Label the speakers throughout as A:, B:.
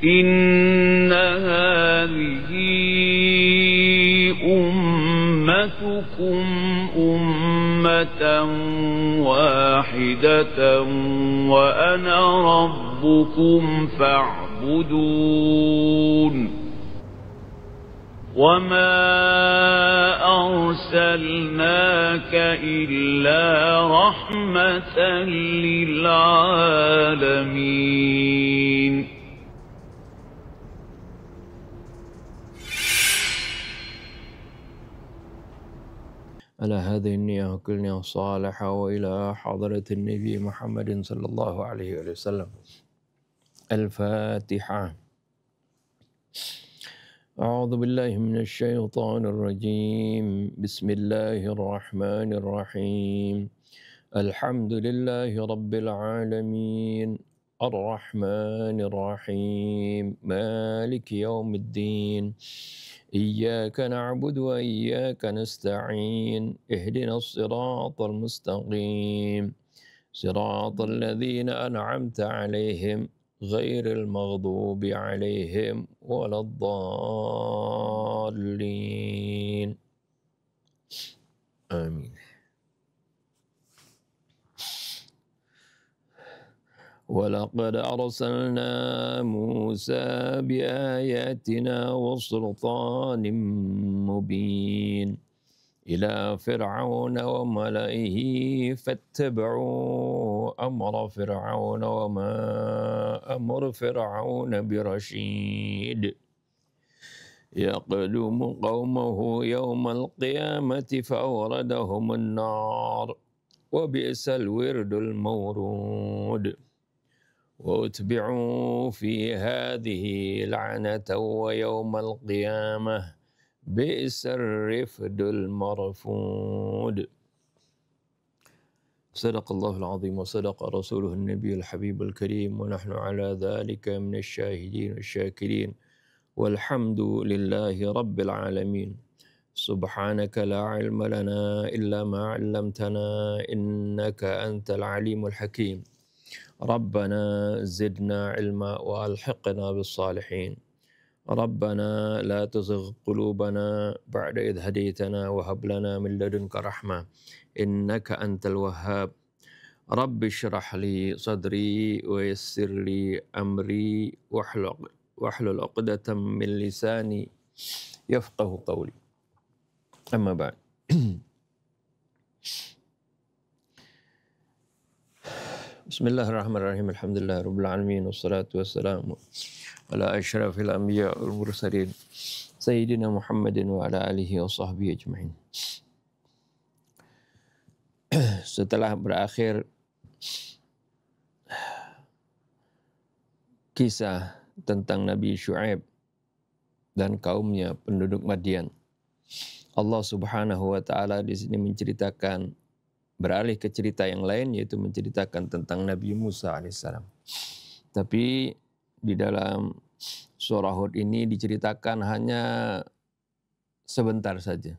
A: إن هذه أمتكم أمة واحدة وأنا ربكم فاعبدون وما أرسلناك إلا رحمة للعالمين
B: على هذه النية وكل نية صالحة وإلى حضرة النبي محمد صلى الله عليه وسلم. الفاتحة. أعوذ بالله من الشيطان الرجيم. بسم الله الرحمن الرحيم. الحمد لله رب العالمين الرحمن الرحيم مالك يوم الدين إياك نعبد وإياك نستعين اهدنا الصراط المستقيم صراط الذين أنعمت عليهم غير المغضوب عليهم ولا الضالين آمين. ولقد أرسلنا موسى بآياتنا وسلطان مبين إلى فرعون وملئه فاتبعوا أمر فرعون وما أمر فرعون برشيد يقدم قومه يوم القيامة فأوردهم النار وبئس الورد المورود وأتبعوا في هذه لعنة ويوم القيامة بئس الرفد المرفود. صدق الله العظيم وصدق رسوله النبي الحبيب الكريم ونحن على ذلك من الشاهدين والشاكرين والحمد لله رب العالمين. سبحانك لا علم لنا إلا ما علمتنا إنك أنت العليم الحكيم. ربنا زدنا علما وألحقنا بالصالحين. ربنا لا تزغ قلوبنا بعد إذ هديتنا وهب لنا من لدنك رحمة إنك أنت الوهاب. رب اشرح لي صدري ويسر لي أمري واحلل عقدة من لساني يفقه قولي. أما بعد. Bismillahirrahmanirrahim. Alhamdulillahirabbil alamin wassalatu wassalamu ala asyrafil anbiya wal mursalin sayyidina Muhammadin wa ala alihi wa sahbihi ajmain. Setelah berakhir kisah tentang Nabi Syuaib dan kaumnya penduduk Madian, Allah Subhanahu wa taala di sini menceritakan, beralih ke cerita yang lain, yaitu menceritakan tentang Nabi Musa alaihissalam. Tapi di dalam surah Hud ini diceritakan hanya sebentar saja,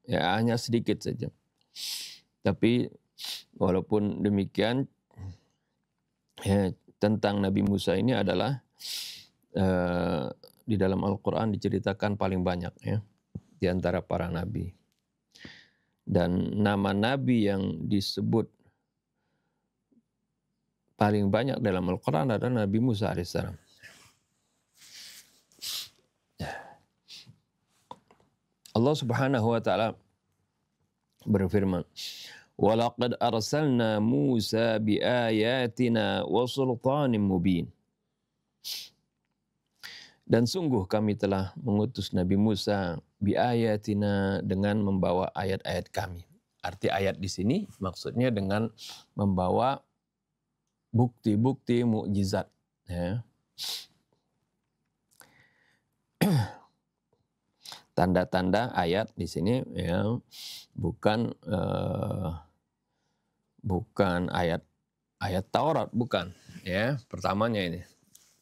B: ya hanya sedikit saja. Tapi walaupun demikian, ya, tentang Nabi Musa ini adalah di dalam Al-Quran diceritakan paling banyak, ya, di antara para nabi. Dan nama nabi yang disebut paling banyak dalam Al-Quran adalah Nabi Musa alaihissalam. Allah Subhanahu wa taala berfirman, "Walaqad arsalna Musa biayatina wa sultanin mubin." Dan sungguh kami telah mengutus Nabi Musa biayatina dengan membawa ayat-ayat kami. Arti ayat di sini maksudnya dengan membawa bukti-bukti mukjizat, ya. Tanda-tanda ayat di sini, ya, bukan ayat Taurat, bukan, ya. Pertamanya ini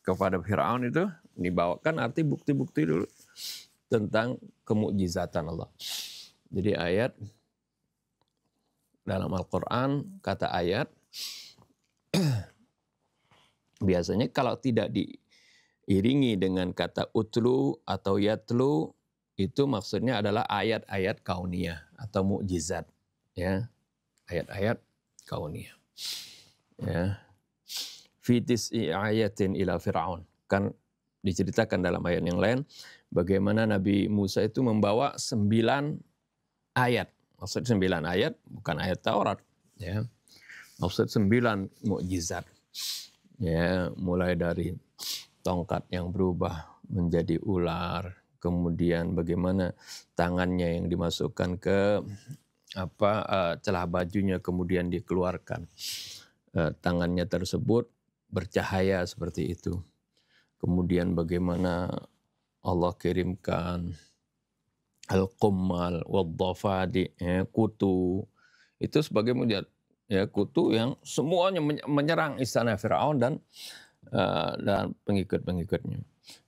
B: kepada Firaun itu dibawakan arti bukti-bukti dulu tentang kemukjizatan Allah. Jadi ayat dalam Al-Quran, kata ayat biasanya kalau tidak iringi dengan kata utlu atau yatlu, itu maksudnya adalah ayat-ayat kauniyah atau mukjizat, ya, ayat-ayat kauniyah. Ya. Fitis ayatin ila Fir'aun. Kan diceritakan dalam ayat yang lain bagaimana Nabi Musa itu membawa 9 ayat. Maksud 9 ayat bukan ayat Taurat, ya. Maksud 9 mukjizat. Ya, mulai dari tongkat yang berubah menjadi ular, kemudian bagaimana tangannya yang dimasukkan ke celah bajunya kemudian dikeluarkan. Tangannya tersebut bercahaya seperti itu. Kemudian bagaimana Allah kirimkan al-qummal wad-dhafadi, kutu. Itu sebagai mujizat, ya, kutu yang semuanya menyerang istana Firaun dan pengikut-pengikutnya.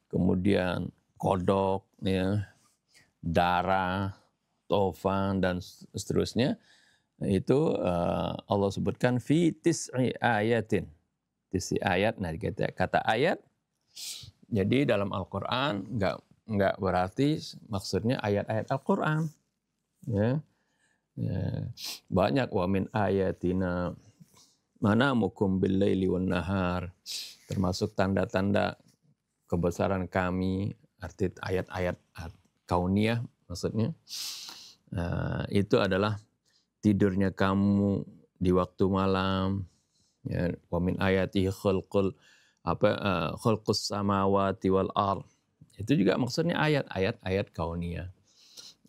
B: Kemudian kodok, ya, darah, tofan dan seterusnya. Itu Allah sebutkan fi tis'i ayatin. Tis'i ayat, nah kata ayat. Jadi dalam Al-Qur'an enggak berarti maksudnya ayat-ayat Al-Qur'an. Ya. Ya. Banyak wa min ayatina manamukum bil-laili wan nahar. Termasuk tanda-tanda kebesaran kami, arti ayat-ayat kauniyah maksudnya. Itu adalah tidurnya kamu di waktu malam, ya, wa min ayatihi khalqus samawati wal ard. Itu juga maksudnya ayat kauniyah.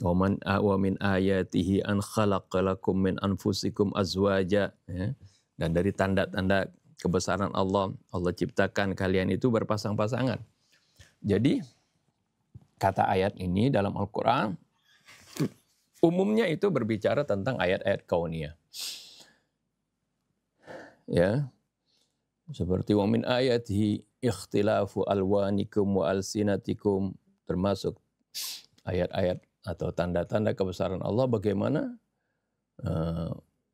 B: Wa min ayatihi an khalaqalakum min anfusikum azwaja, ya. Dan dari tanda-tanda kebesaran Allah ciptakan kalian itu berpasang-pasangan. Jadi kata ayat ini dalam Al-Qur'an umumnya itu berbicara tentang ayat-ayat kauniyah. Ya. Seperti wa min ayatihi ikhtilafu alwanikum wa alsinatikum, termasuk ayat-ayat atau tanda-tanda kebesaran Allah bagaimana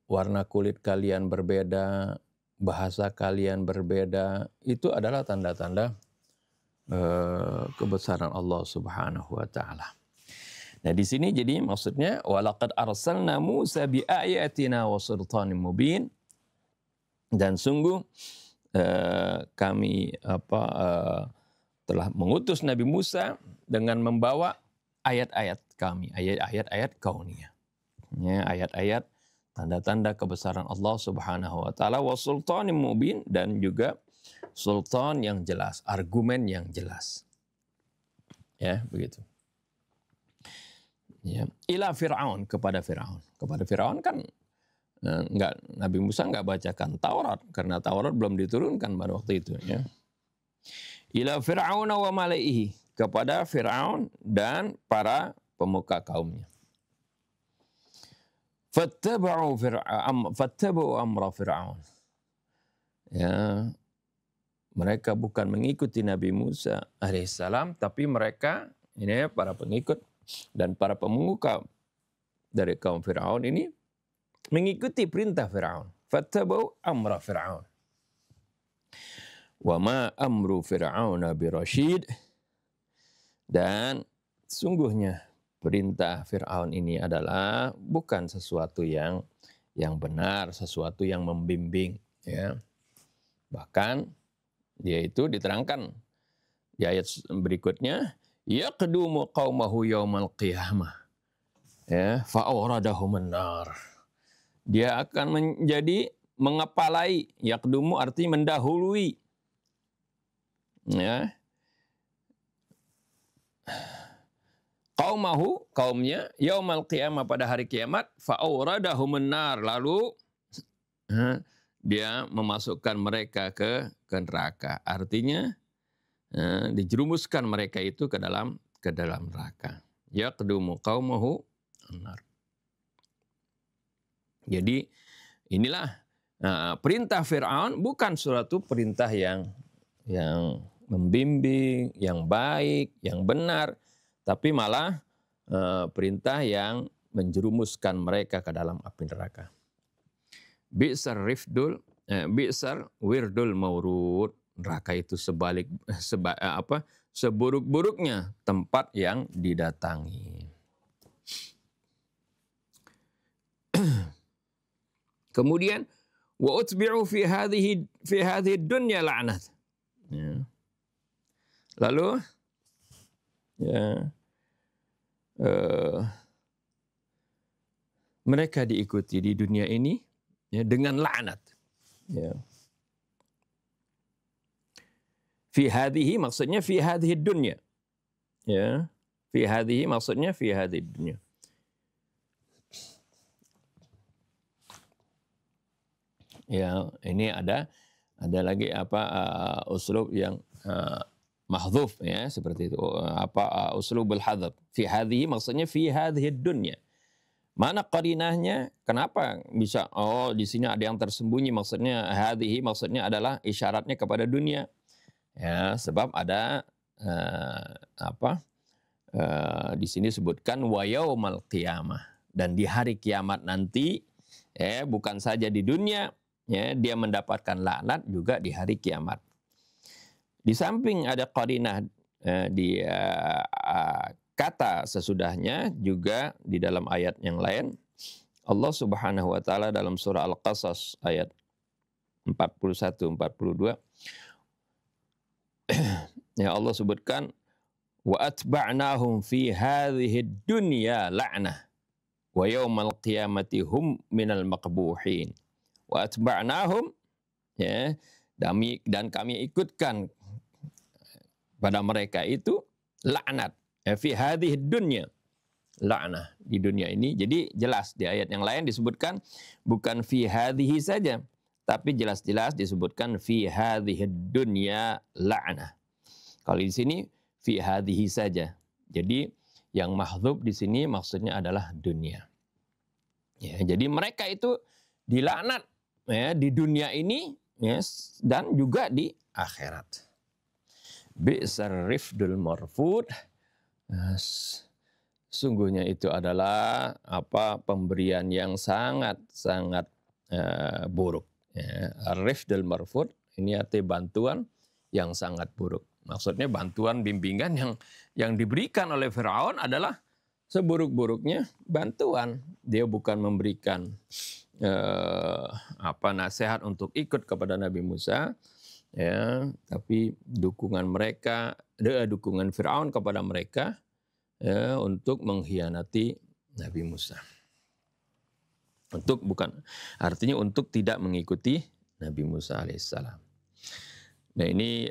B: warna kulit kalian berbeda, bahasa kalian berbeda, itu adalah tanda-tanda kebesaran Allah Subhanahu wa taala. Nah, di sini jadi maksudnya walaqad arsalna Musa bi ayatina wa sultanin mubin, dan sungguh kami telah mengutus Nabi Musa dengan membawa ayat-ayat kami, ayat-ayat kauniyah. Ya, ayat-ayat tanda-tanda kebesaran Allah Subhanahu wa taala wa sultanin mubin, dan juga sultan yang jelas, argumen yang jelas. Ya, begitu. Ya, ila Fir'aun, kepada Fir'aun. Kepada Fir'aun kan Nabi Musa enggak bacakan Taurat karena Taurat belum diturunkan pada waktu itu, ya. Ila Fir'aun wa malaihi, kepada Fir'aun dan para pemuka kaumnya. Fattaba'u amra Fir'aun. Ya, mereka bukan mengikuti Nabi Musa alaihissalam, tapi mereka ini para pengikut dan para pemuka dari kaum Fir'aun ini mengikuti perintah Fir'aun. Fattaba'u amra Fir'aun. Wa ma amru Fir'auna birasyid. Dan sungguhnya perintah Fir'aun ini adalah bukan sesuatu yang benar, sesuatu yang membimbing, ya. Bahkan dia itu diterangkan di ayat berikutnya, yaqdumu qaumahu yaumal qiyamah, ya, fa'awradahumun nar. Dia akan menjadi mengepalai, yaqdumu artinya mendahului, ya, qaumahu, kaumnya, yaumal qiyamah, pada hari kiamat, fa'awradahumun nar, lalu dia memasukkan mereka ke neraka. Artinya dijerumuskan mereka itu ke dalam neraka. Yaqdumu qaumahu an-nar. Jadi inilah perintah Fir'aun bukan suatu perintah yang membimbing, yang baik, yang benar, tapi malah perintah yang menjerumuskan mereka ke dalam api neraka. Bi'sar wirdul maurud. neraka itu seburuk-buruknya tempat yang didatangi. Kemudian wa utbi'u fi hadhihi dunya la'nat. Ya. Lalu ya, mereka diikuti di dunia ini ya, dengan laknat. Ya. Fi hadhihi maksudnya fi hadhihi dunya. Ya. Fi hadhihi maksudnya fi hadhihi dunya. Ya, ini ada lagi uslub yang mahdzuf ya, seperti itu. Uslubul hadzf. Fi hadhihi maksudnya fi hadhihi dunya. Mana qarinahnya? Kenapa bisa di sini ada yang tersembunyi, maksudnya hadhihi maksudnya adalah isyaratnya kepada dunia. Ya, sebab ada di sini sebutkan wa yaumal qiyamah, dan di hari kiamat nanti bukan saja di dunia ya, dia mendapatkan laknat juga di hari kiamat. Di samping ada qarinah di kata sesudahnya, juga di dalam ayat yang lain Allah Subhanahu wa taala dalam surah Al-Qasas ayat 41-42 ya, Allah sebutkan wa atba'nahum fi hadhihi dunya la'nah wa yaumal qiyamati hum minal maqbuhin. Wa atba'nahum ya, dan kami ikutkan pada mereka itu laknat fi hadhihi dunya, laknah di dunia ini. Jadi jelas di ayat yang lain disebutkan bukan fi hadhihi saja, tapi jelas-jelas disebutkan fi hadhihi dunya laknah. Kalau di sini fi hadhihi saja. Jadi yang mahdzuf di sini maksudnya adalah dunia. Ya, jadi mereka itu dilaknat ya, di dunia ini ya, dan juga di akhirat. Bi'sar rifdul marfud. Sungguhnya itu adalah pemberian yang sangat buruk. Ya, rifdul marfud ini arti bantuan yang sangat buruk. Maksudnya bantuan bimbingan yang diberikan oleh Firaun adalah seburuk-buruknya bantuan. Dia bukan memberikan nasihat untuk ikut kepada Nabi Musa, ya, tapi dukungan Firaun kepada mereka ya, untuk mengkhianati Nabi Musa. Artinya untuk tidak mengikuti Nabi Musa alaihissalam. Nah ini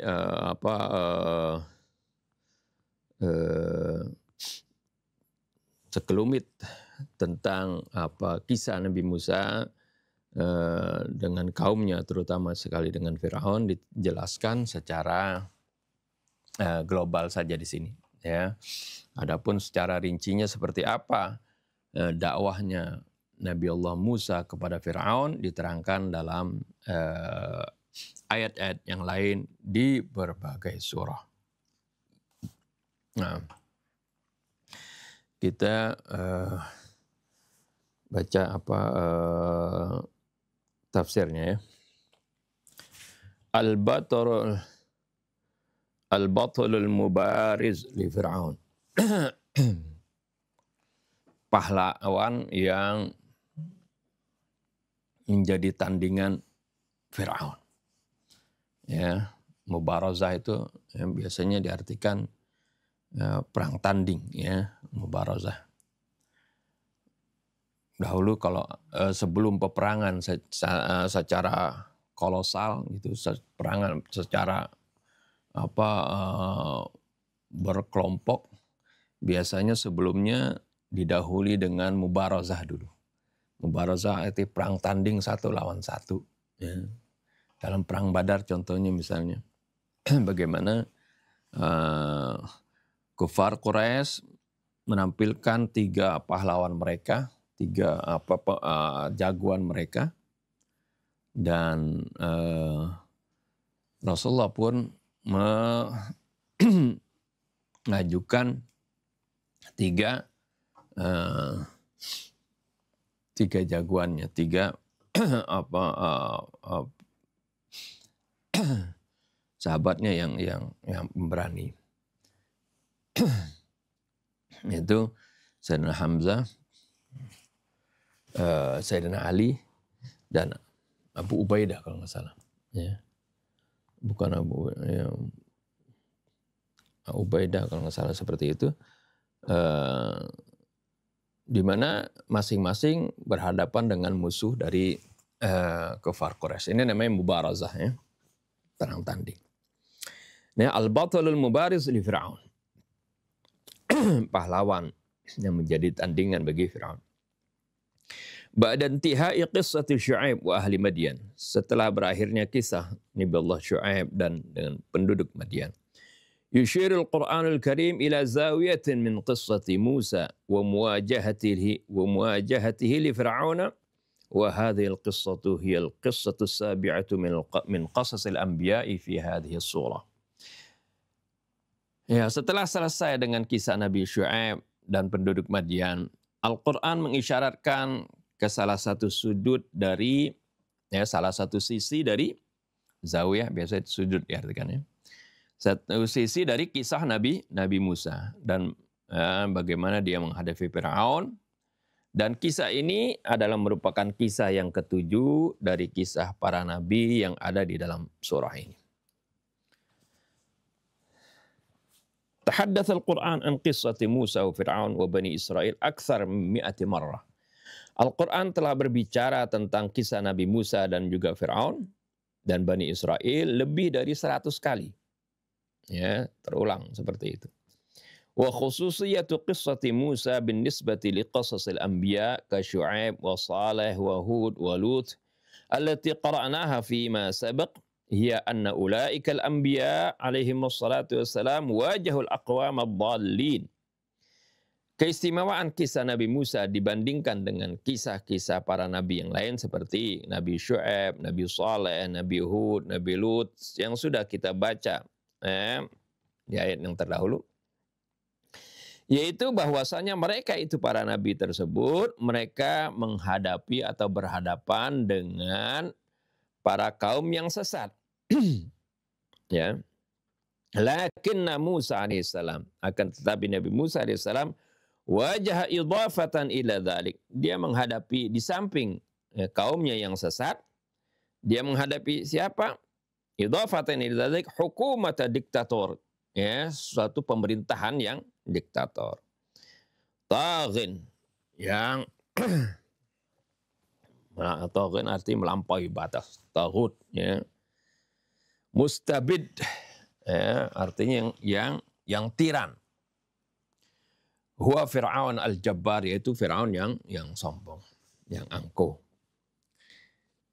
B: sekelumit tentang kisah Nabi Musa dengan kaumnya, terutama sekali dengan Firaun, dijelaskan secara global saja di sini. Ya, adapun secara rincinya seperti apa dakwahnya Nabi Allah Musa kepada Firaun diterangkan dalam ayat-ayat yang lain di berbagai surah. Nah, kita baca tafsirnya ya. Al-batlul mubariz li Fir'aun. Pahlawan yang menjadi tandingan Fir'aun. Ya, mubarazah itu yang biasanya diartikan perang tanding ya, mubarazah. Dahulu kalau sebelum peperangan secara kolosal gitu, peperangan secara berkelompok, biasanya sebelumnya didahului dengan mubarazah dulu. Mubarazah itu perang tanding satu lawan satu. Ya. Dalam perang Badar contohnya misalnya, bagaimana kufar Quraisy menampilkan 3 pahlawan mereka, 3 jagoan mereka, dan Rasulullah pun mengajukan 3 jagoannya, 3 sahabatnya yang pemberani. Itu Sayyidina Hamzah, Sayyidina Ali, dan Abu Ubaidah kalau nggak salah. Ya. Bukan Ubaidah kalau nggak salah seperti itu. Di mana masing-masing berhadapan dengan musuh dari kufar Quraisy. Ini namanya mubarazah, ya. Perang tanding. Nah, al-batalul mubariz li Fir'aun. Pahlawan yang menjadi tandingan bagi Fir'aun. Ba'da intihai qissati Syu'aib wa ahli Madyan. Setelah berakhirnya kisah Nabi Allah Syu'aib dan dengan penduduk Madyan. Yushirul Qur'anul Karim ila zawiyatin min qissati Musa wa muwajahatihi li Fir'auna wa hadhihi al-qissatu hiya al-qissatu as-sabi'atu min qasasil anbiya'i fi hadhihi as-surah. Ya, setelah selesai dengan kisah Nabi Syu'aib dan penduduk Madyan, Al-Quran mengisyaratkan ke salah satu sudut dari, ya, salah satu sisi dari zawiyah, biasa sudut diartikan, ya. Satu sisi dari kisah Nabi Musa dan bagaimana dia menghadapi Fir'aun. Dan kisah ini adalah merupakan kisah yang ketujuh dari kisah para nabi yang ada di dalam surah ini. Tahaddatsa al-Qur'an an qissati Musa wa Fir'aun wa Bani Israel akthar min 100 marrah. Al-Quran telah berbicara tentang kisah Nabi Musa dan juga Fir'aun dan Bani Israel lebih dari 100 kali. Ya, terulang seperti itu. Wa khususiyatu qissati Musa bin nisbati li qasasil anbiya ka Syu'aib wa Salih wa Hud wa Lut allati qara'naha fi ma sabaq hiya anna ulaika al-anbiya alaihim wassalatu wassalam wajahul aqwam ad-dallin. Keistimewaan kisah Nabi Musa dibandingkan dengan kisah-kisah para nabi yang lain seperti Nabi Syu'aib, Nabi Saleh, Nabi Hud, Nabi Lut yang sudah kita baca di ayat yang terdahulu, yaitu bahwasanya mereka itu para nabi tersebut, mereka menghadapi atau berhadapan dengan para kaum yang sesat. Ya. Lakinna Musa alaihissalam, akan tetapi Nabi Musa alaihissalam wajah idhafatan ila dzalik. Dia menghadapi di samping kaumnya yang sesat, dia menghadapi siapa? Idhafatan ila dzalik hukumata diktator. Ya, suatu pemerintahan yang diktator. Taghin, yang taghin artinya melampaui batas. Taghut, ya. Mustabid, ya, artinya yang tiran. Huwa Fir'aun al-Jabbar, yaitu Fir'aun yang sombong, yang angkuh.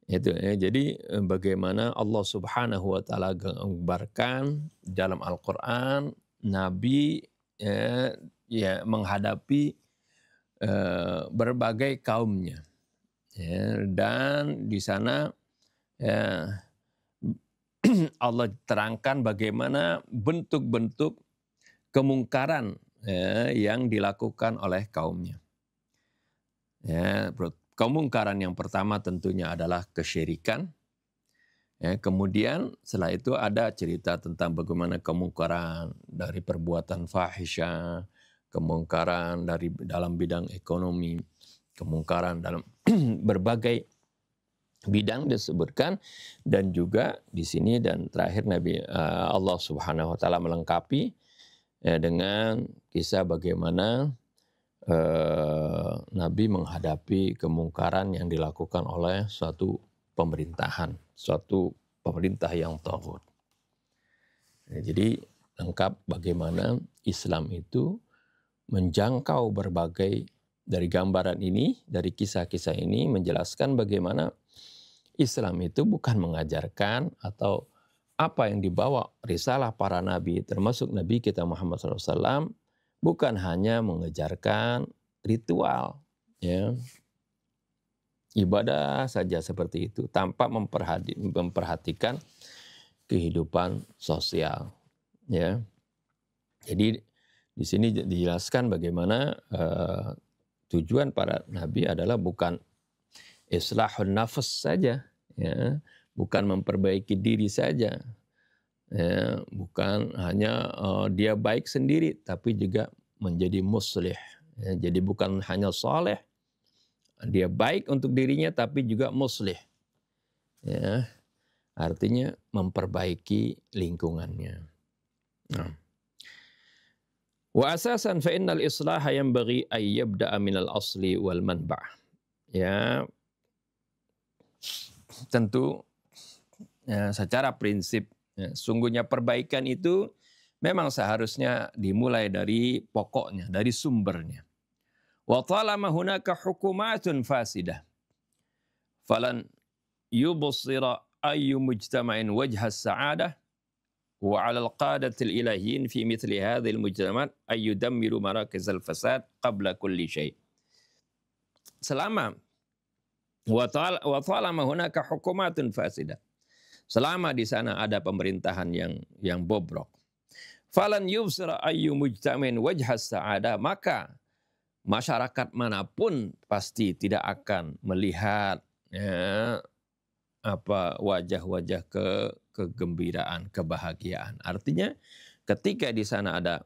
B: Itu, ya. Jadi bagaimana Allah Subhanahu wa taala gambarkan dalam Al-Qur'an Nabi ya menghadapi berbagai kaumnya. Ya, dan di sana ya, Allah terangkan bagaimana bentuk-bentuk kemungkaran yang dilakukan oleh kaumnya. Ya, kemungkaran yang pertama tentunya adalah kesyirikan. Ya, kemudian setelah itu ada cerita tentang bagaimana kemungkaran dari perbuatan fahisyah, kemungkaran dari dalam bidang ekonomi, kemungkaran dalam berbagai bidang disebutkan, dan juga di sini dan terakhir Allah Subhanahu wa taala melengkapi dengan kisah bagaimana Nabi menghadapi kemungkaran yang dilakukan oleh suatu pemerintahan, suatu pemerintah yang taghut. Jadi lengkap bagaimana Islam itu menjangkau berbagai, dari gambaran ini, dari kisah-kisah ini menjelaskan bagaimana Islam itu bukan mengajarkan atau apa yang dibawa risalah para nabi, termasuk Nabi kita Muhammad SAW, bukan hanya mengejarkan ritual, ya, ibadah saja seperti itu, tanpa memperhatikan kehidupan sosial. Ya, jadi di sini dijelaskan bagaimana tujuan para nabi adalah bukan islahun nafs saja, ya, bukan memperbaiki diri saja, Ya, bukan hanya dia baik sendiri, tapi juga menjadi muslih. Ya, jadi bukan hanya saleh, dia baik untuk dirinya, tapi juga muslih. Ya, artinya memperbaiki lingkungannya. Nah. Wa asasan fa innal islaha yanbaghi ay yabda'a minal asli wal manba'. Ya, tentu ya, secara prinsip ya, sungguhnya perbaikan itu memang seharusnya dimulai dari pokoknya, dari sumbernya. Wa talama hunaka hukumatun fasidah falan yubsira ayyu mujtama'in wajha as-sa'adah wa 'ala al-qadati al-ilahiyyin fi mithli hadhihi al-mujtama'at ay yudammiru marakiz al-fasad qabla kulli syai'. Selama wa talama hunaka hukumatun fasidah, selama di sana ada pemerintahan yang bobrok, falan yubsira ayyu mujtama'in wajha as-sa'adah, maka masyarakat manapun pasti tidak akan melihat ya, wajah-wajah kegembiraan, kebahagiaan. Artinya ketika di sana ada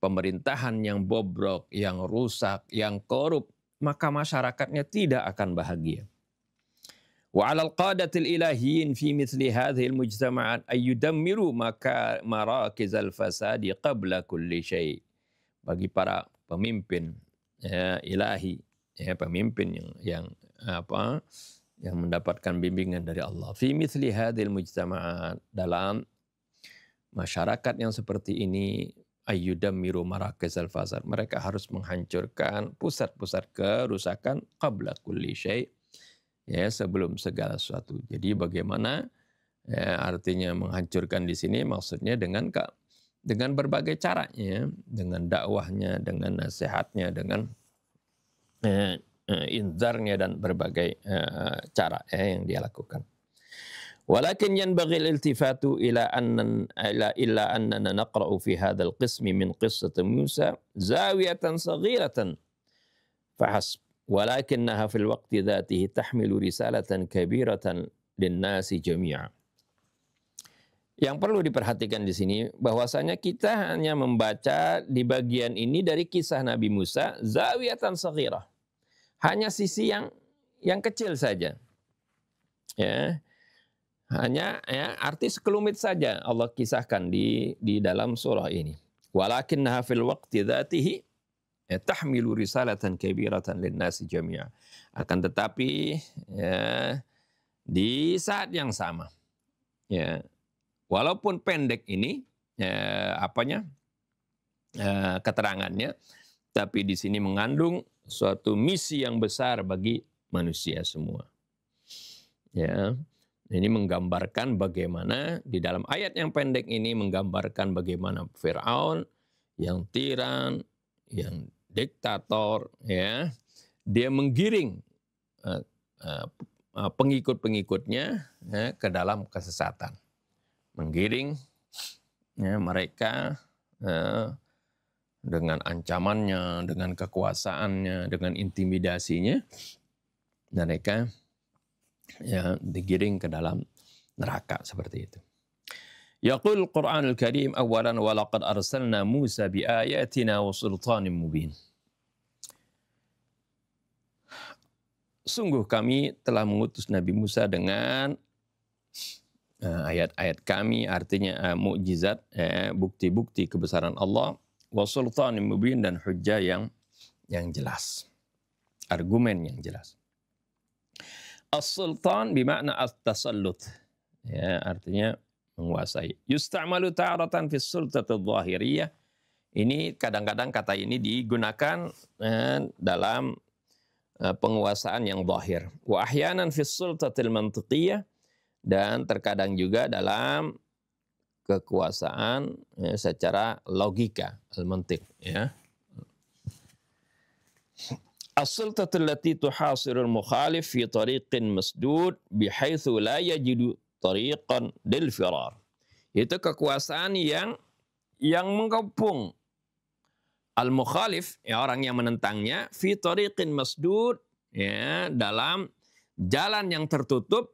B: pemerintahan yang bobrok, yang rusak, yang korup, maka masyarakatnya tidak akan bahagia. Wa 'alal qadatil ilahiyyin fi mithli hadhil mujtama'at ay yudammiru marakizal fasadi qabla kulli syai'. Bagi para pemimpin ya, ilahi, ya, pemimpin yang mendapatkan bimbingan dari Allah. Fi mithli hadhil mujtama'at, dalam masyarakat yang seperti ini, ayyudammiru marakizal fasad, mereka harus menghancurkan pusat-pusat kerusakan qabla kulli syai', ya, sebelum segala sesuatu. Jadi bagaimana ya, artinya menghancurkan di sini maksudnya dengan berbagai caranya, dengan dakwahnya, dengan nasihatnya, dengan inzarnya dan berbagai cara yang dia lakukan. Walakin yanbaghi al-iltifatu illa annana naqra'u fi hadzal qismi min qissati Musa zawiyatan saghiratan fahasb, walakinnaha fil waqti dzatihi tahmilu risalatan kabiratan lin-nasi jami'a. Yang perlu diperhatikan di sini bahwasanya kita hanya membaca di bagian ini dari kisah Nabi Musa zawiyatan saghirah, hanya sisi yang kecil saja. Ya. Hanya ya, arti sekelumit saja Allah kisahkan di dalam surah ini. Walakinnaha fil waqti dzatihi tahmilu risalatan kabiratan lin-nasi jami'a. Akan tetapi ya, di saat yang sama ya, walaupun pendek ini keterangannya, tapi di sini mengandung suatu misi yang besar bagi manusia semua. Ya, ini menggambarkan bagaimana di dalam ayat yang pendek ini menggambarkan bagaimana Firaun yang tiran, yang diktator, ya, dia menggiring pengikut-pengikutnya ya, ke dalam kesesatan, menggiring ya, mereka dengan ancamannya, dengan kekuasaannya, dengan intimidasinya, mereka ya digiring ke dalam neraka seperti itu. Yaqul Qur'anul Karim awalan wa laqad arsalna Musa bi ayatina wa sultanin mubin. Sungguh kami telah mengutus Nabi Musa dengan ayat-ayat kami, artinya mukjizat, bukti-bukti kebesaran Allah, wa sultanin mubin, dan hujjah yang jelas, argumen yang jelas. As-sultan bimakna at-tasallut, ya, artinya menguasai. Yusta'malu ta'aratan fi sultatil zahiriyah. Ini kadang-kadang kata ini digunakan dalam penguasaan yang zahir. Wa ahyanan fi sultatil mantiqiyah, dan terkadang juga dalam kekuasaan secara logika, al-mantiq, ya. As-sultatul lati tuhasirul mukhalif fi tariqin masdud bihaitsu la yajidu tariqan lil firar. Itu kekuasaan yang mengepung al-mukhalif, ya, orang yang menentangnya, fi tariqin masdud, ya, dalam jalan yang tertutup,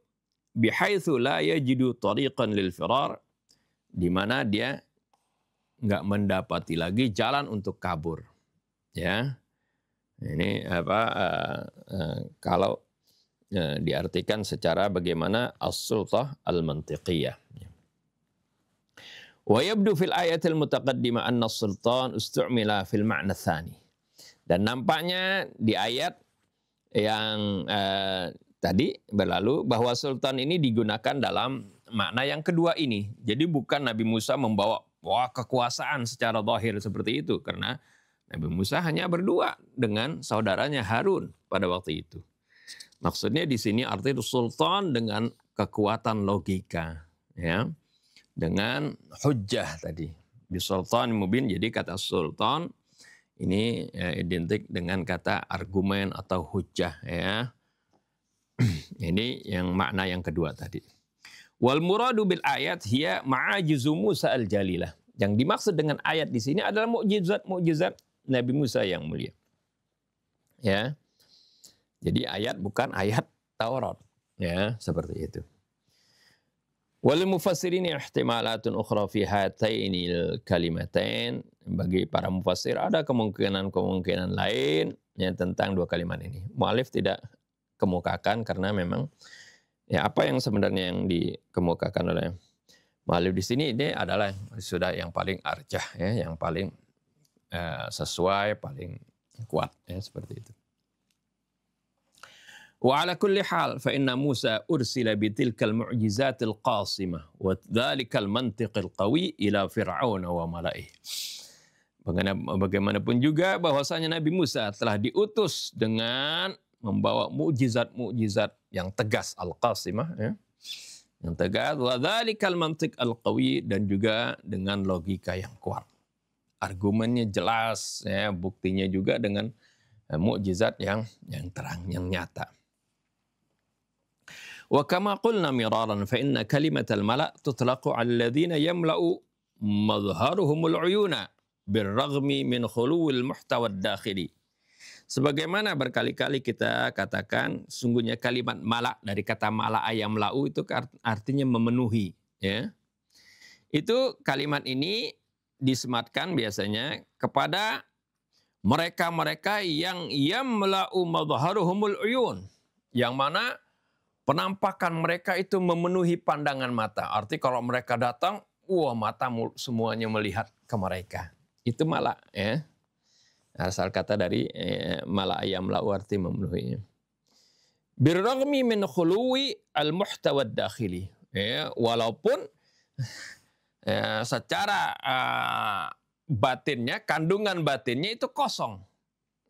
B: bihaitsu la yajidu tariqan lil firar, di mana dia nggak mendapati lagi jalan untuk kabur. Ya, ini kalau diartikan secara bagaimana as-sultah al-mantiqiyah. Wa yabdu fil ayatil mutaqaddimah anna as-sultan istu'mila fil ma'na tsani. Dan nampaknya di ayat yang tadi berlalu bahwa sultan ini digunakan dalam makna yang kedua ini. Jadi bukan Nabi Musa membawa kekuasaan secara zahir seperti itu, karena Nabi Musa hanya berdua dengan saudaranya Harun pada waktu itu. Maksudnya di sini arti sultan dengan kekuatan logika, ya, dengan hujjah tadi. Bisultan mubin, jadi kata sultan ini identik dengan kata argumen atau hujjah, ya. Ini yang makna yang kedua tadi. Wal muradu bil ayat hiya ma'ajizu Musa al-jalilah. Yang dimaksud dengan ayat di sini adalah mukjizat Nabi Musa yang mulia. Ya. Jadi ayat bukan ayat Taurat, ya, seperti itu. Wal mufassirin ihtimalatun ukhra fi hatainil kalimatain. Bagi para mufassir ada kemungkinan lain ya tentang dua kalimat ini. Mu'allif tidak kemukakan karena memang ya apa yang sebenarnya yang dikemukakan oleh mu'allif di sini ini adalah sudah yang paling arjah, ya, yang paling sesuai, paling kuat, ya, seperti itu. Wa ala kulli hal fa inna Musa ursila bitilkal mu'jizatil qasimah wa dhalikal mantiqil qawi ila fir'aun wa mala'ih. Bagaimanapun juga bahwasanya Nabi Musa telah diutus dengan membawa mukjizat-mukjizat yang tegas, al-qasimah, ya, yang tegas, wa dhalikal mantiq al-qawi, dan juga dengan logika yang kuat. Argumennya jelas, ya, buktinya juga dengan mukjizat yang terang, yang nyata. Wa kama qulna miraran fa inna kalimatal mala' tutlaqu 'ala alladziina yamla'u madharuhumul 'uyuna birraghmi min khuluwil muhtawa ad-dakhili. Sebagaimana berkali-kali kita katakan, sungguhnya kalimat mala' dari kata mala' ayam lau itu artinya memenuhi, ya. Itu kalimat ini disematkan biasanya kepada mereka-mereka yang yamla'u madharuhumul 'uyun, yang mana penampakan mereka itu memenuhi pandangan mata. Arti kalau mereka datang, mata semuanya melihat ke mereka. Itu mala', ya. Asal kata dari mala' ayam lau arti memenuhinya. Birraghmi min khuluwi al-muhtawa ad-dakhili. Ya, walaupun secara batinnya, kandungan batinnya itu kosong.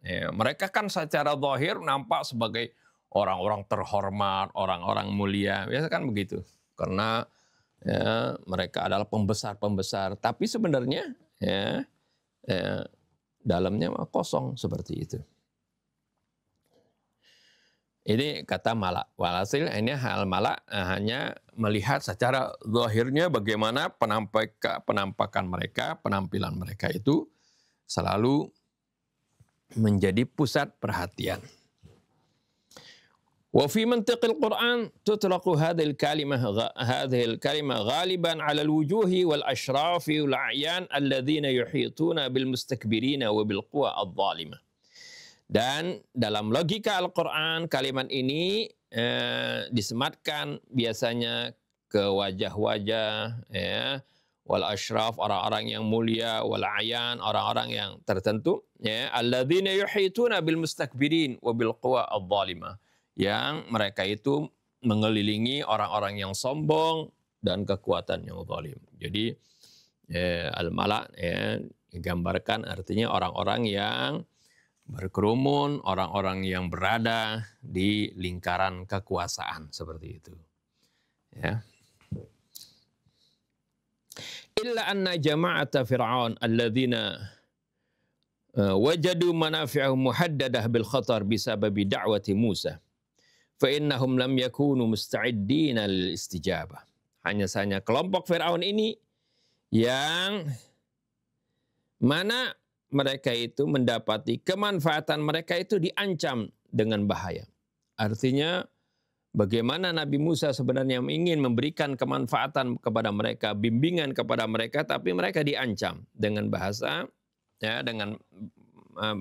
B: Ya, mereka kan secara zahir nampak sebagai orang-orang terhormat, orang-orang mulia, biasa kan begitu. Karena ya, mereka adalah pembesar-pembesar, tapi sebenarnya ya, dalamnya kosong seperti itu. Ini kata mala. Walhasil ini hal mala hanya melihat secara zahirnya bagaimana penampakan mereka, penampilan mereka itu selalu menjadi pusat perhatian. Wa fi mantiqil Qur'an tutlaqu hadhihi al-kalimah ghaliban 'ala al-wujuhi wal ashrafi wal a'yan alladhina yuhituna bil mustakbirina wa bil quwa adh-dhalimah. Dan dalam logika Al-Qur'an kalimat ini disematkan biasanya ke wajah-wajah, ya, wal ashraf, orang-orang yang mulia, wal a'yan, orang-orang yang tertentu, ya, alladhina yuhituna bil mustakbirin wa bil quwa adh-dhalimah, yang mereka itu mengelilingi orang-orang yang sombong dan kekuatan yang zalim. Jadi al-mala' ya, digambarkan artinya orang-orang yang berkerumun, orang-orang yang berada di lingkaran kekuasaan seperti itu. Ya. Illa anna jama'ata Fir'aun alladzina wajadu manafi'ahum muhaddadah bil khatar bisababi da'wati Musa. فَإِنَّهُمْ لَمْ يَكُونُوا مُسْتَعِدِّينَ لِلْإِسْتِجَابَةِ. Hanya saja kelompok Firaun ini yang mana mereka itu mendapati kemanfaatan mereka itu diancam dengan bahaya. Artinya bagaimana Nabi Musa sebenarnya ingin memberikan kemanfaatan kepada mereka, bimbingan kepada mereka, tapi mereka diancam dengan bahasa, ya, dengan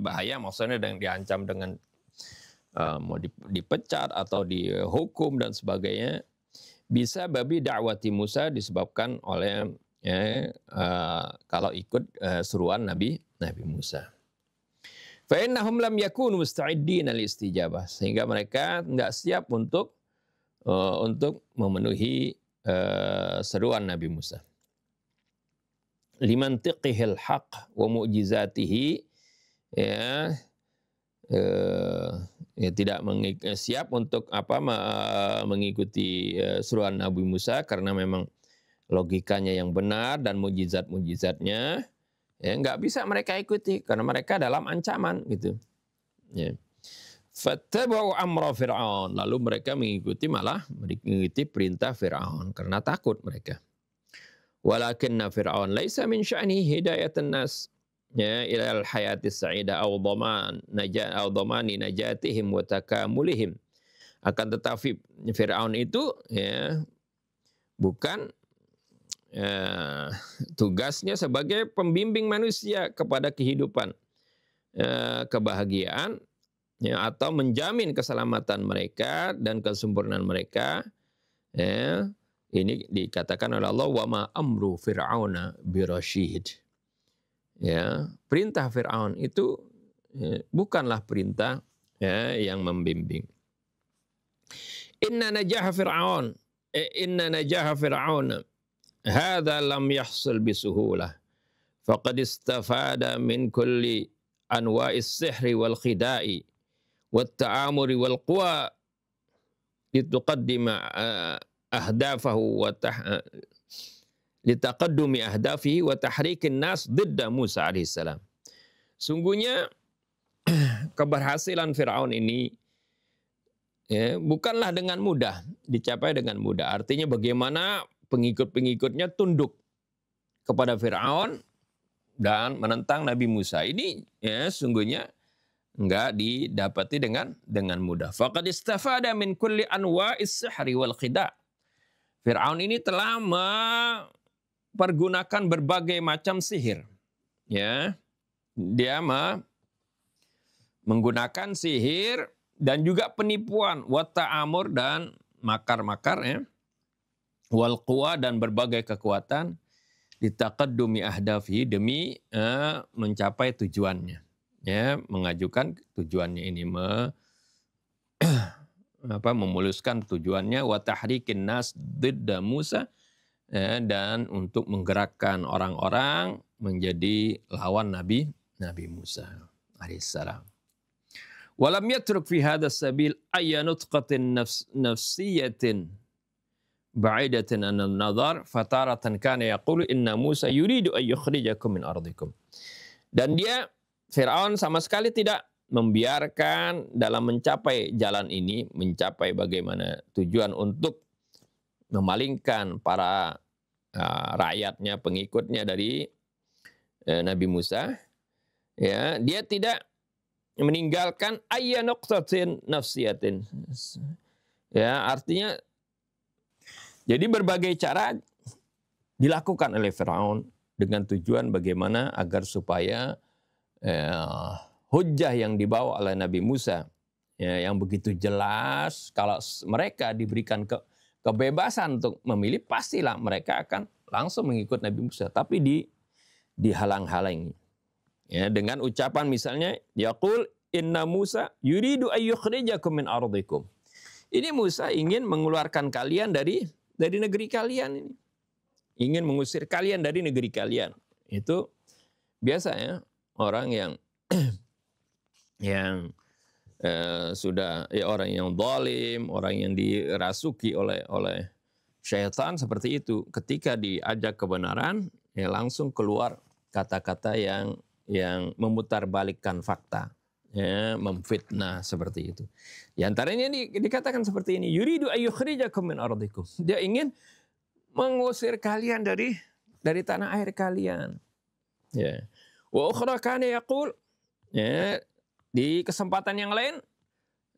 B: bahaya, maksudnya dengan diancam dengan mau dipecat atau dihukum dan sebagainya. Bisa babi da'wati Musa disebabkan oleh kalau ikut seruan Nabi Musa. Fa innahum lam yakunu musta'iddin al-istijabah, sehingga mereka enggak siap untuk memenuhi seruan Nabi Musa. Limantiqihil haq wa mu'jizatihi, ya, tidak siap untuk mengikuti seruan Nabi Musa karena memang logikanya yang benar dan mujizat-mujizatnya, ya, nggak bisa mereka ikuti karena mereka dalam ancaman gitu. Ya. Fattaba'u amra Fir'aun, lalu mereka mengikuti perintah Fir'aun karena takut mereka. Walakinna Fir'aun laisa min sya'ni hidayatan nas, ya, ilal hayatis sa'idah aw dhamani najatihim wa takamulihim. Akan tetapi Fir'aun itu, ya, bukan tugasnya sebagai pembimbing manusia kepada kehidupan kebahagiaan, ya, atau menjamin keselamatan mereka dan kesempurnaan mereka. Ya, ini dikatakan oleh Allah, wa ma amru fir'auna birasyid. Ya, perintah Fir'aun itu, ya, bukanlah perintah, ya, yang membimbing. Inna najaha Fir'aun hadza lam yahsul bisuhulah faqad istafada min kulli anwa'is sihri wal khida'i wat ta'amuri wal quwa lituqaddima ahdafahu wa litaqaddumi ahdafihi wa tahrikin nas didda Musa alaihissalam. Sungguhnya keberhasilan Fir'aun ini, ya, bukanlah dengan mudah, dicapai dengan mudah. Artinya bagaimana pengikut-pengikutnya tunduk kepada Fir'aun dan menentang Nabi Musa. Ini, ya, sungguhnya enggak didapati dengan mudah. Faqad istafada min kulli anwa'is sihri wal khida'. Fir'aun ini telah mempergunakan berbagai macam sihir. Ya. Dia menggunakan sihir dan juga penipuan, wa ta'amur dan makar-makar, ya. Wal quwa dan berbagai kekuatan, litaqaddumi ahdafi demi mencapai tujuannya, ya, mengajukan tujuannya ini, memuluskan tujuannya, wa tahrikin nas didda Musa, ya, dan untuk menggerakkan orang-orang menjadi lawan Nabi Musa alaihissalam. Walam yatruk fi hadzal sabil ayya nutqatin nafsiyatin ba'idatin anil nazar fataratan kana yaqulu inna Musa yuridu an yukhrijakum min ardikum. Dan dia, Fir'aun, sama sekali tidak membiarkan dalam mencapai jalan ini, mencapai bagaimana tujuan untuk memalingkan para rakyatnya, pengikutnya dari Nabi Musa, ya, dia tidak meninggalkan ayya nuqtatin nafsiyatin, ya, artinya jadi berbagai cara dilakukan oleh Fir'aun dengan tujuan bagaimana agar supaya hujjah yang dibawa oleh Nabi Musa, ya, yang begitu jelas, kalau mereka diberikan kebebasan untuk memilih, pastilah mereka akan langsung mengikut Nabi Musa. Tapi dihalang-halangi, ya, dengan ucapan misalnya, yaqul inna Musa yuridu an yukhrijakum min ardikum. Ini Musa ingin mengeluarkan kalian dari negeri kalian ini. Ingin mengusir kalian dari negeri kalian. Itu biasanya orang yang sudah, ya, orang yang zalim, orang yang dirasuki oleh syaitan seperti itu. Ketika diajak kebenaran, ya, langsung keluar kata-kata yang memutarbalikkan fakta, ya, memfitnah seperti itu. Di antaranya dikatakan seperti ini, yuridu ayyukhrijakum min ardikum. Dia ingin mengusir kalian dari tanah air kalian. Ya. Wa ukhra kana yaqul, ya, di kesempatan yang lain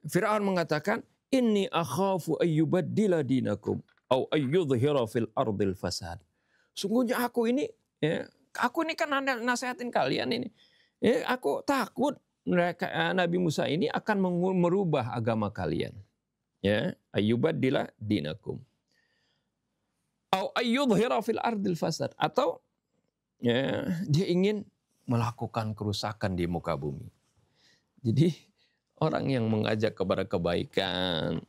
B: Fir'aun mengatakan inni akhafu ayyubaddila dinakum au ayyudhhira fil ardil fasad. Sungguhnya aku ini kan nasihatin kalian ini. Aku takut Nabi Musa ini akan merubah agama kalian. Ya, ayyubaddila dinakum. Au ayyudhhira fil ardil fasad, atau dia ingin melakukan kerusakan di muka bumi. Jadi orang yang mengajak kepada kebaikan,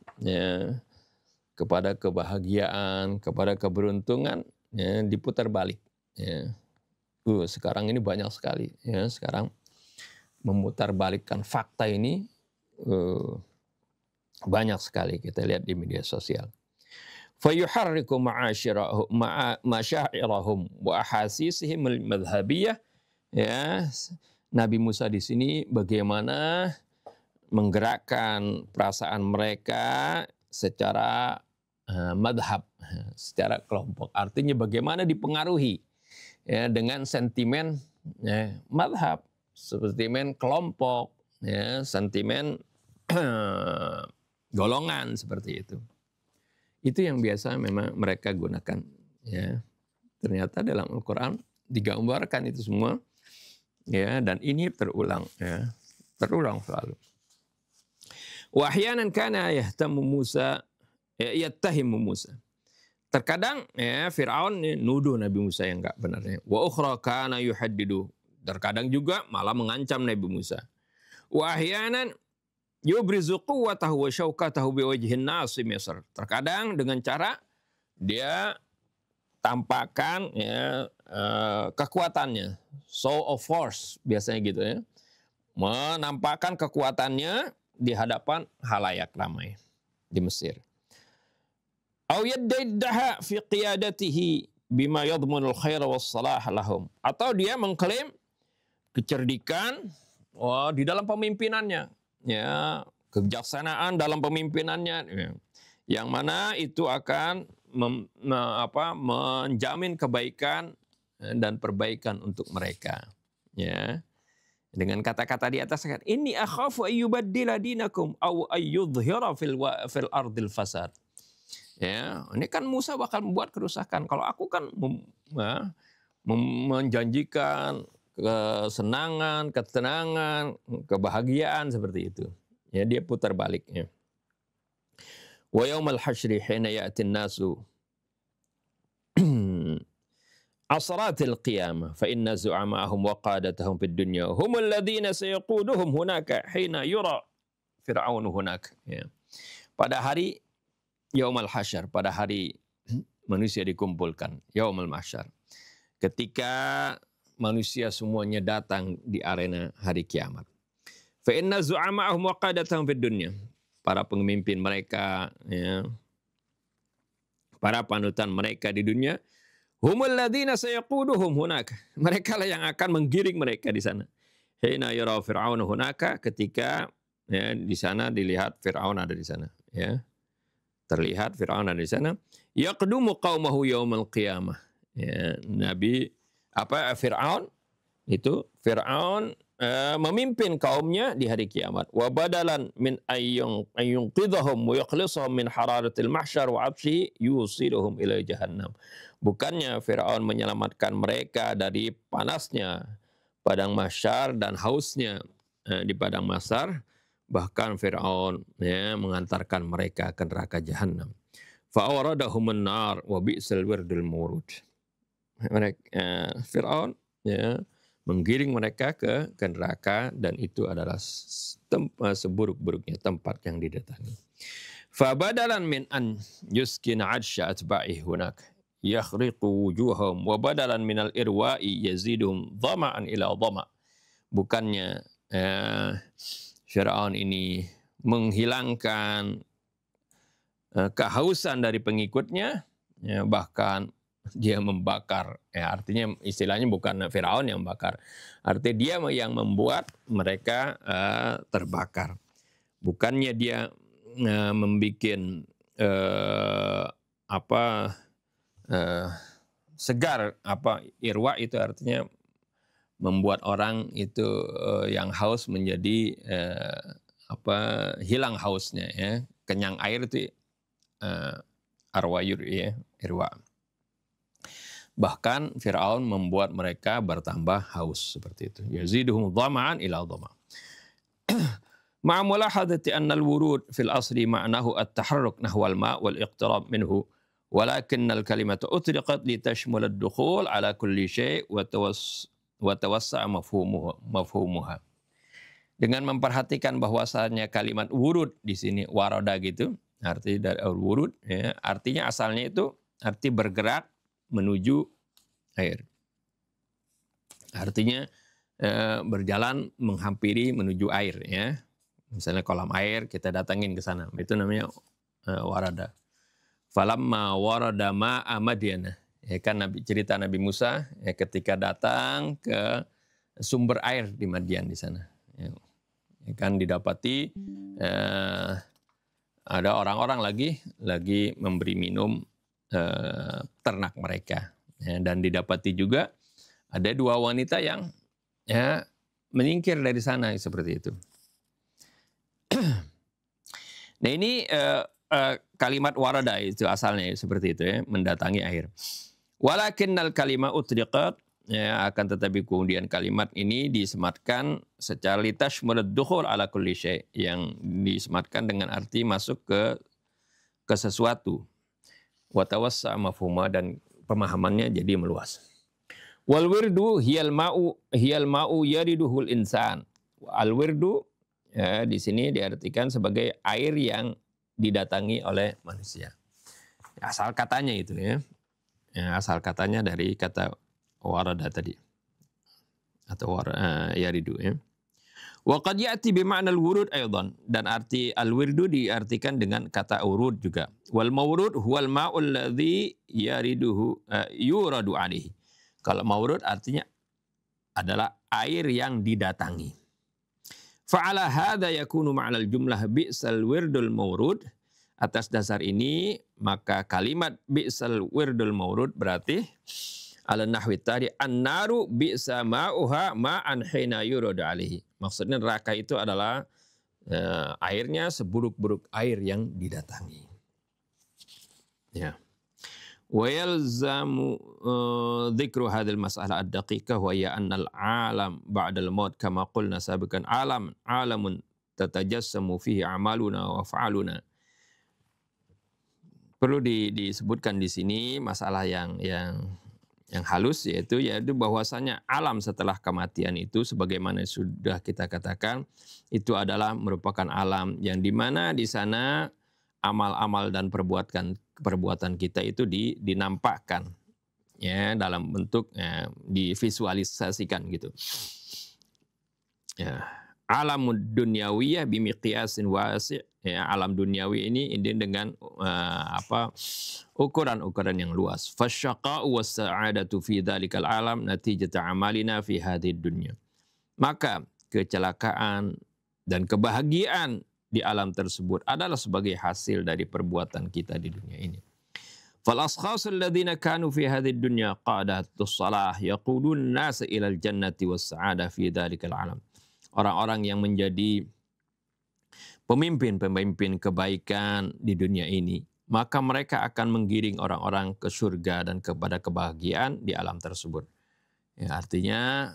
B: kepada kebahagiaan, kepada keberuntungan, diputar balik. Sekarang ini banyak sekali. Sekarang memutarbalikkan fakta ini banyak sekali kita lihat di media sosial. Fayuharriku masyairahum wa ahasisihim al-madhhabiyah. Nabi Musa di sini bagaimana menggerakkan perasaan mereka secara madhab, secara kelompok. Artinya bagaimana dipengaruhi dengan sentimen madhab, sentimen kelompok, sentimen golongan seperti itu. Itu yang biasa memang mereka gunakan. Ternyata dalam Al-Quran digambarkan itu semua. Dan ini terulang. Terulang selalu. Wa ahyanan kana yahtamu Musa, yattahimu Musa. Terkadang Fir'aun nuduh Nabi Musa yang enggak benar. Wa ukhra kana yuhaddidu. Terkadang juga malah mengancam Nabi Musa. Wa ahyanan yubrizu quwwatahu wa syaukatahu biwajhin nasi Misr. Terkadang dengan cara dia tampakkan kekuatannya, show of force biasanya gitu menampakkan kekuatannya di hadapan halayak ramai di Mesir. Au yaddaidaha fi qiyadatihi bima yadmunul khaira was salah lahum. Atau dia mengklaim kecerdikan di dalam pemimpinannya, kebijaksanaan dalam pemimpinannya, yang mana itu akan menjamin kebaikan dan perbaikan untuk mereka. Dengan kata-kata di atas, ini akhafu ayyubaddila dinakum aw ayyudhhira fil ardil fasad. Ini kan Musa bakal membuat kerusakan. Kalau aku kan menjanjikan kesenangan, ketenangan, kebahagiaan seperti itu. Dia putar baliknya. Wa yaumal hasyri hina ya'tin nasu asratil qiyamah fa inna zu'ama'ahum wa qadatahum fid dunya humul ladzina sayaquduhum hunaka hina yura fir'aunu hunaka. Pada hari yaumal hasyr, pada hari manusia dikumpulkan, yaumul mahsyar, ketika manusia semuanya datang di arena hari kiamat. Fa inna zu'ama'ahum wa qadatahum fid dunya, para pemimpin mereka, para panutan mereka di dunia, humul ladzina sayaquduhum hunaka, mereka lah yang akan menggiring mereka di sana. Hina yara fir'aun hunaka, ketika di sana dilihat Fir'aun ada di sana, terlihat Fir'aun ada di sana. Yaqdumu qaumahu yaumal qiyamah. Fir'aun memimpin kaumnya di hari kiamat. Wa badalan min ayyunqidhahum wa yakhlisahum min hararatil mahsyar wa 'abshihi yusiluhum ila jahannam. Bukannya Firaun menyelamatkan mereka dari panasnya padang mahsyar dan hausnya di padang mahsyar, bahkan Firaun mengantarkan mereka ke neraka jahannam. Fa awradahumun nar wa bi'sal wirdul murud. Firaun menggiring mereka ke neraka, dan itu adalah seburuk-buruknya tempat yang didatangi. Fa badalan min an yuskina 'adsya atba'i hunak yakhriqu wujuhum wa badalan minal irwa'i yaziduhum dhama'an ila dhama'. Bukannya Fir'aun ini menghilangkan kehausan dari pengikutnya, bahkan dia membakar. Artinya istilahnya bukan Fir'aun yang membakar, artinya dia yang membuat mereka terbakar. Bukannya dia membuat segar, irwa itu artinya membuat orang itu yang haus menjadi hilang hausnya, kenyang air itu arwayur ya, irwa. Bahkan Fir'aun membuat mereka bertambah haus seperti itu. Yaziduhum dhama'an ila dhama'. Ma'a mulahadati anna al-wurud fil asli ma'nahu at-taharruk nahwal ma' wal iqtirab minhu. Walakin al-kalimatu utriqat li tashmul ad-dukhul ala kulli syai' wa tawassa'a mafhumuha. Dengan memperhatikan bahwasannya kalimat wurud di sini warada gitu, arti dari wurud ya, artinya asalnya itu arti bergerak menuju air. Artinya berjalan menghampiri menuju air ya. Misalnya kolam air kita datangin ke sana, itu namanya warada. Falamma warada ma'a Madyana. Ya kan cerita Nabi Musa ya, ketika datang ke sumber air di Madian di sana. Ya kan didapati ada orang-orang lagi memberi minum ternak mereka ya, dan didapati juga ada 2 wanita yang ya menyingkir dari sana seperti itu. Nah ini kalimat warada itu asalnya seperti itu ya, mendatangi air. Walakinnal kalima utriqat ya, akan tetapi kemudian kalimat ini disematkan secara litashmul ad-dukhul ala kulli syai', yang disematkan dengan arti masuk ke sesuatu. Wa tawassa'a mafhuma, dan pemahamannya jadi meluas. Wal wirdu hiyal ma'u yariduhul insan. Al wirdu ya, di sini diartikan sebagai air yang didatangi oleh manusia. Asal katanya itu ya. Asal katanya dari kata warada tadi. Atau yaridu ya. Wa qad ya'ti bi ma'nal wurud aidan, dan arti al-wirdu diartikan dengan kata urud juga. Wal mawrud huwal ma'ul ladzi yariduhu yuradu alaihi. Kalau mawrud artinya adalah air yang didatangi. Fa'ala hadza yakunu ma'nal jumlah bi'sal wirdul mawrud. Atas dasar ini maka kalimat bi'sal wirdul mawrud berarti ala nahwi tadi an-naru bi'sa ma'uha ma'an hina yuradu alaihi. Maksudnya neraka itu adalah airnya seburuk-buruk air yang didatangi. Ya. Wa yalzamu dzikru hadhil mas'alah ad-daqiqah wa ya annal alam ba'dal maut kama qulna sabiqan alamun tatajassamu fihi a'maluna wa fa'aluna. Perlu disebutkan di sini masalah yang halus, yaitu bahwasanya alam setelah kematian itu sebagaimana sudah kita katakan itu adalah merupakan alam yang dimana di sana amal-amal dan perbuatan kita itu dinampakkan ya, dalam bentuk divisualisasikan gitu. Ya, alamud dunyawiyah bimiqyasin wasi'. Ya, alam duniawi ini dengan ukuran-ukuran yang luas. Fasyaqa'u was-sa'adatu fi dzalikal alam natijata amalina fi hadhid dunya. Maka kecelakaan dan kebahagiaan di alam tersebut adalah sebagai hasil dari perbuatan kita di dunia ini. Fal ashkhasul ladzina kanu fi hadhid dunya qadatus salah yaqudun nas ilal jannati was sa'adah fi dzalikal alam. Orang-orang yang menjadi pemimpin pembaikan di dunia ini, maka mereka akan menggiring orang-orang ke surga dan kepada kebahagiaan di alam tersebut. Ya, artinya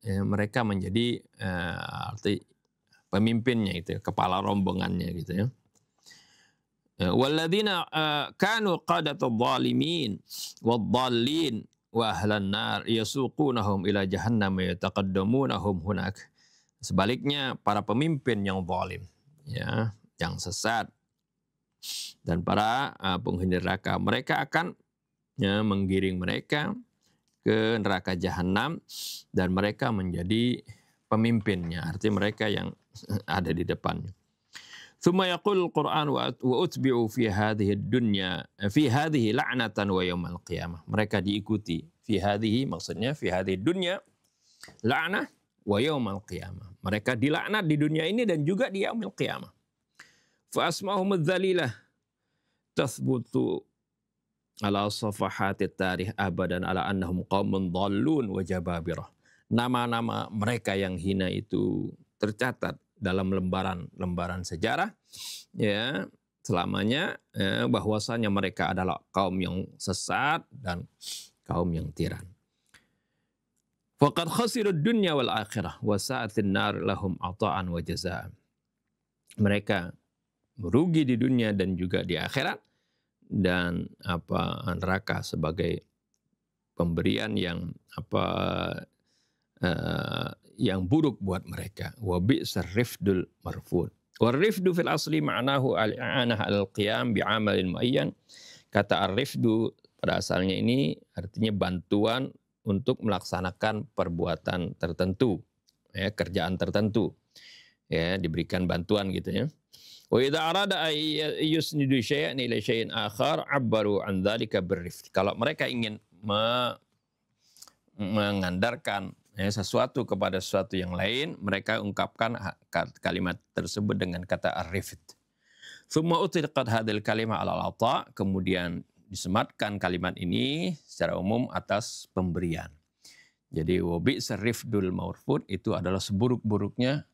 B: mereka menjadi pemimpinnya itu, kepala rombongannya gitu ya. Walladzina kanu qadatul zalimin wad-dhallin wa ahlan nar yasuqunahum ila jahannam yataqaddamunahum hunak. Sebaliknya para pemimpin yang zalim ya, yang sesat dan para penghuni neraka, mereka akan menggiring mereka ke neraka jahanam dan mereka menjadi pemimpinnya, artinya mereka yang ada di depannya. Tsumma yaqul Al-Qur'an wa utbi'u fi hadhihi dunya fi hadhihi la'natan wa yaumal qiyamah. Mereka diikuti fi hadhihi, maksudnya fi hadhihi dunya la'nah wa yaumal qiyamah. Mereka dilaknat di dunia ini dan juga di yaumil qiyamah. Fa asma'uhum dzalilah tathbutu ala safahatit tarikh abadan ala annahum qaumun dhallun wa jababirah. Nama-nama mereka yang hina itu tercatat dalam lembaran sejarah ya, selamanya bahwasanya mereka adalah kaum yang sesat dan kaum yang tiran. Faqad khasirud dunya wal akhirah wa sa'atin nar lahum ata'an wa jazaan. Mereka merugi di dunia dan juga di akhirat, dan neraka sebagai pemberian yang yang buruk buat mereka. Wa bi'sar rifdul marfud. Wa rifdu fil asli ma'nahu al-i'anah al-qiyam bi'amalin muayyan. Kata ar-rifdu pada asalnya ini artinya bantuan untuk melaksanakan perbuatan tertentu, ya, kerjaan tertentu, ya, diberikan bantuan gitu ya. Wa idza arada ay yusnidu syai'an ila syai'in akhar abbaru an dzalika birrifd. Kalau mereka ingin mengandalkan sesuatu kepada sesuatu yang lain, mereka ungkapkan kalimat tersebut dengan kata ar-rifd. Tsumma utliqat hadzal kalimah 'ala al-'ata, kemudian disematkan kalimat ini secara umum atas pemberian. Jadi wabi'sar rifdul marfud itu adalah seburuk-buruknya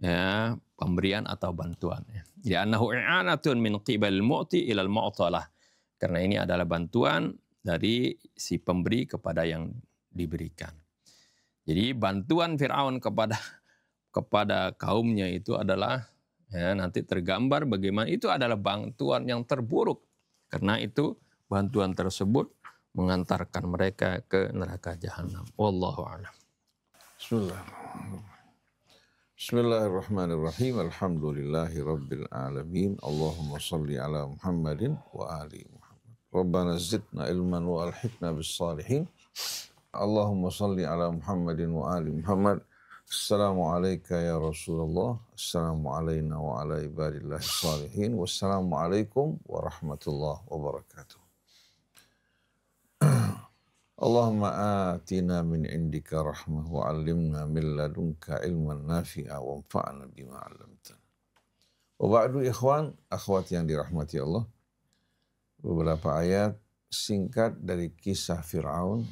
B: ya pemberian atau bantuan. Ya annahu i'anatun min qibalil mu'ti ilal mu'talah. Karena ini adalah bantuan dari si pemberi kepada yang diberikan. Jadi bantuan Fir'aun kepada kaumnya itu adalah nanti tergambar bagaimana itu adalah bantuan yang terburuk. Karena itu bantuan tersebut mengantarkan mereka ke neraka jahanam. Wallahu a'lam.
C: Bismillahirrahmanirrahim. Alhamdulillahi rabbil alamin. Allahumma salli ala Muhammadin wa ali Muhammad. Rabbana zidna ilman wa alhiqna bis salihin. Allahumma salli ala Muhammadin wa ali Muhammad. Assalamu alayka ya Rasulullah. Assalamu alayna wa ala ibadillahi salihin. Wassalamu alaikum warahmatullahi wabarakatuh. Allahumma atina min indika rahmah wa allimna min ladunka ilman nafi'a wa anfa'na bima 'allamtana. Wa ba'du ikhwan, akhwat yang dirahmati Allah. Beberapa ayat singkat dari kisah Fir'aun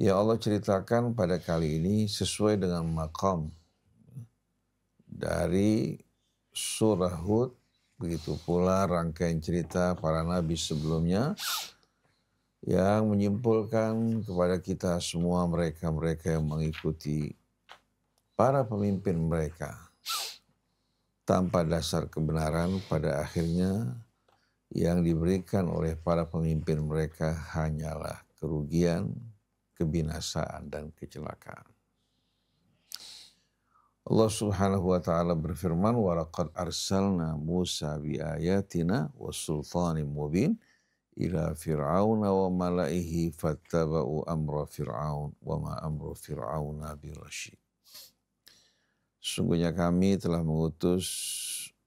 C: yang Allah ceritakan pada kali ini sesuai dengan maqam dari surah Hud, begitu pula rangkaian cerita para nabi sebelumnya yang menyimpulkan kepada kita semua mereka-mereka yang mengikuti para pemimpin mereka tanpa dasar kebenaran, pada akhirnya yang diberikan oleh para pemimpin mereka hanyalah kerugian, kebinasaan, dan kecelakaan. Allah Subhanahu wa taala berfirman, "Wa laqad arsalna Musa bi ayatina wa sultanin mubin ila fir'auna wa mala'ihi fattaba'u amra fir'aun wa ma amru fir'auna birasyid." Sungguhnya kami telah mengutus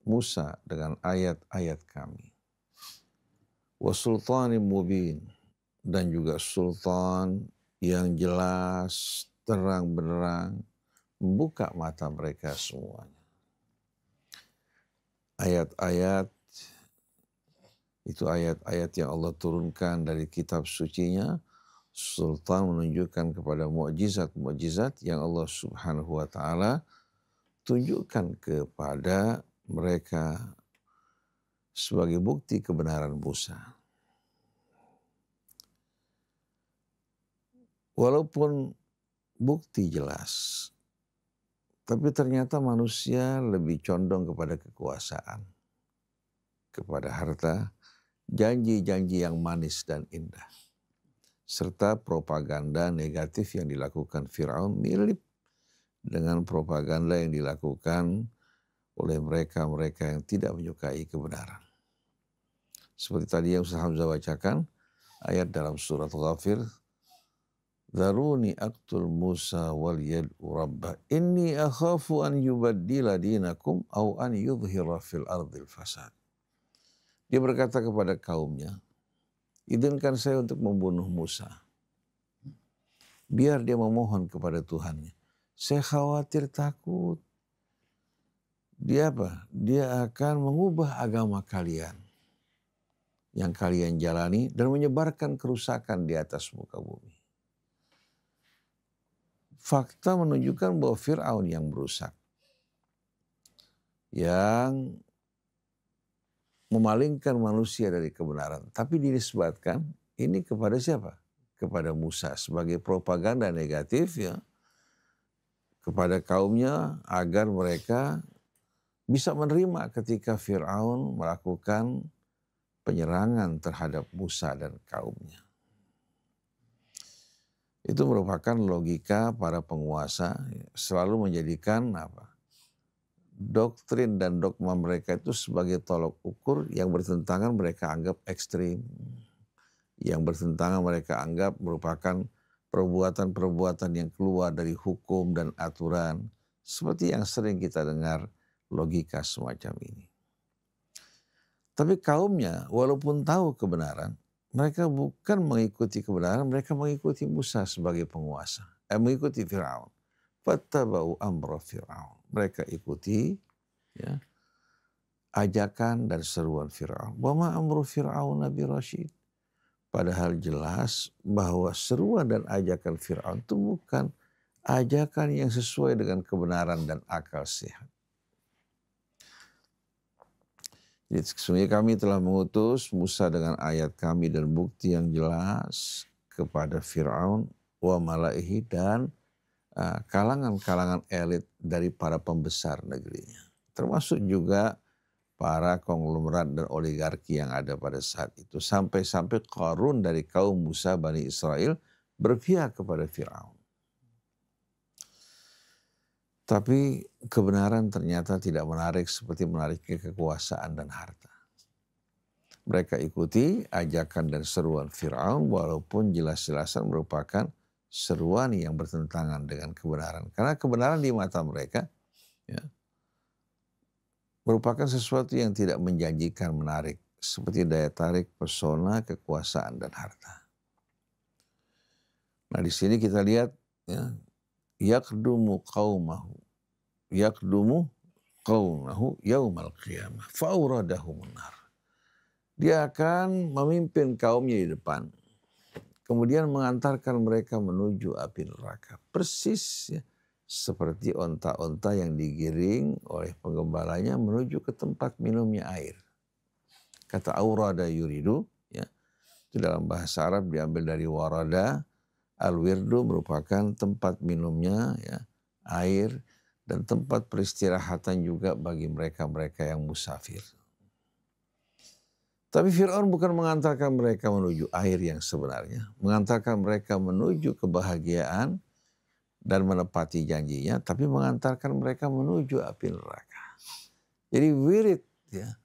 C: Musa dengan ayat-ayat kami. Wa sultanin mubin, dan juga sultan yang jelas, terang benderang, membuka mata mereka semuanya. Ayat-ayat itu ayat-ayat yang Allah turunkan dari kitab sucinya. Sultan menunjukkan kepada mukjizat-mukjizat yang Allah Subhanahu wa taala tunjukkan kepada mereka sebagai bukti kebenaran Musa. Walaupun bukti jelas, tapi ternyata manusia lebih condong kepada kekuasaan, kepada harta, janji-janji yang manis dan indah, serta propaganda negatif yang dilakukan Fir'aun mirip dengan propaganda yang dilakukan oleh mereka-mereka yang tidak menyukai kebenaran. Seperti tadi yang Ustaz Hamzah bacakan, ayat dalam surat Ghafir, "Dharuni aqtul Musa wal yad'u rabbah inni akhafu an yubaddila dinakum aw an yudhhira fil ardil fasad." Dia berkata kepada kaumnya, izinkan saya untuk membunuh Musa. Biar dia memohon kepada Tuhannya. Saya khawatir, takut. Dia apa? Dia akan mengubah agama kalian yang kalian jalani dan menyebarkan kerusakan di atas muka bumi. Fakta menunjukkan bahwa Fir'aun yang merusak, yang memalingkan manusia dari kebenaran. Tapi dinisbatkan ini kepada siapa? Kepada Musa sebagai propaganda negatif ya kepada kaumnya agar mereka bisa menerima ketika Fir'aun melakukan penyerangan terhadap Musa dan kaumnya. Itu merupakan logika para penguasa selalu menjadikan doktrin dan dogma mereka itu sebagai tolok ukur yang bertentangan mereka anggap ekstrim. Yang bertentangan mereka anggap merupakan perbuatan-perbuatan yang keluar dari hukum dan aturan. Seperti yang sering kita dengar logika semacam ini. Tapi kaumnya walaupun tahu kebenaran, mereka bukan mengikuti kebenaran, mereka mengikuti Musa sebagai penguasa. Mengikuti Fir'aun. Fattaba'u amra Fir'aun. Mereka ikuti ya, ajakan dan seruan Fir'aun. Wa ma amru Fir'aun nabi rasyid. Padahal jelas bahwa seruan dan ajakan Fir'aun itu bukan ajakan yang sesuai dengan kebenaran dan akal sehat. Jadi sesungguhnya kami telah mengutus Musa dengan ayat kami dan bukti yang jelas kepada Fir'aun wa malaihi dan kalangan-kalangan elit dari para pembesar negerinya. Termasuk juga para konglomerat dan oligarki yang ada pada saat itu. Sampai-sampai Qarun dari kaum Musa Bani Israel berpihak kepada Fir'aun. Tapi kebenaran ternyata tidak menarik seperti menariknya kekuasaan dan harta. Mereka ikuti ajakan dan seruan Fir'aun walaupun jelas-jelasan merupakan seruan yang bertentangan dengan kebenaran. Karena kebenaran di mata mereka ya, merupakan sesuatu yang tidak menjanjikan menarik. Seperti daya tarik, pesona, kekuasaan, dan harta. Nah di sini kita lihat ya, yakdumu qaumahu yaumal qiyamah fa'auradahum nar. Dia akan memimpin kaumnya di depan, kemudian mengantarkan mereka menuju api neraka. Persis ya, seperti onta-onta yang digiring oleh penggembalanya menuju ke tempat minumnya air. Kata aurada yuridu ya, itu dalam bahasa Arab diambil dari warada. Al-wirdu merupakan tempat minumnya ya, air dan tempat peristirahatan juga bagi mereka-mereka yang musafir. Tapi Fir'aun bukan mengantarkan mereka menuju air yang sebenarnya, mengantarkan mereka menuju kebahagiaan dan menepati janjinya, tapi mengantarkan mereka menuju api neraka. Jadi wirid ya,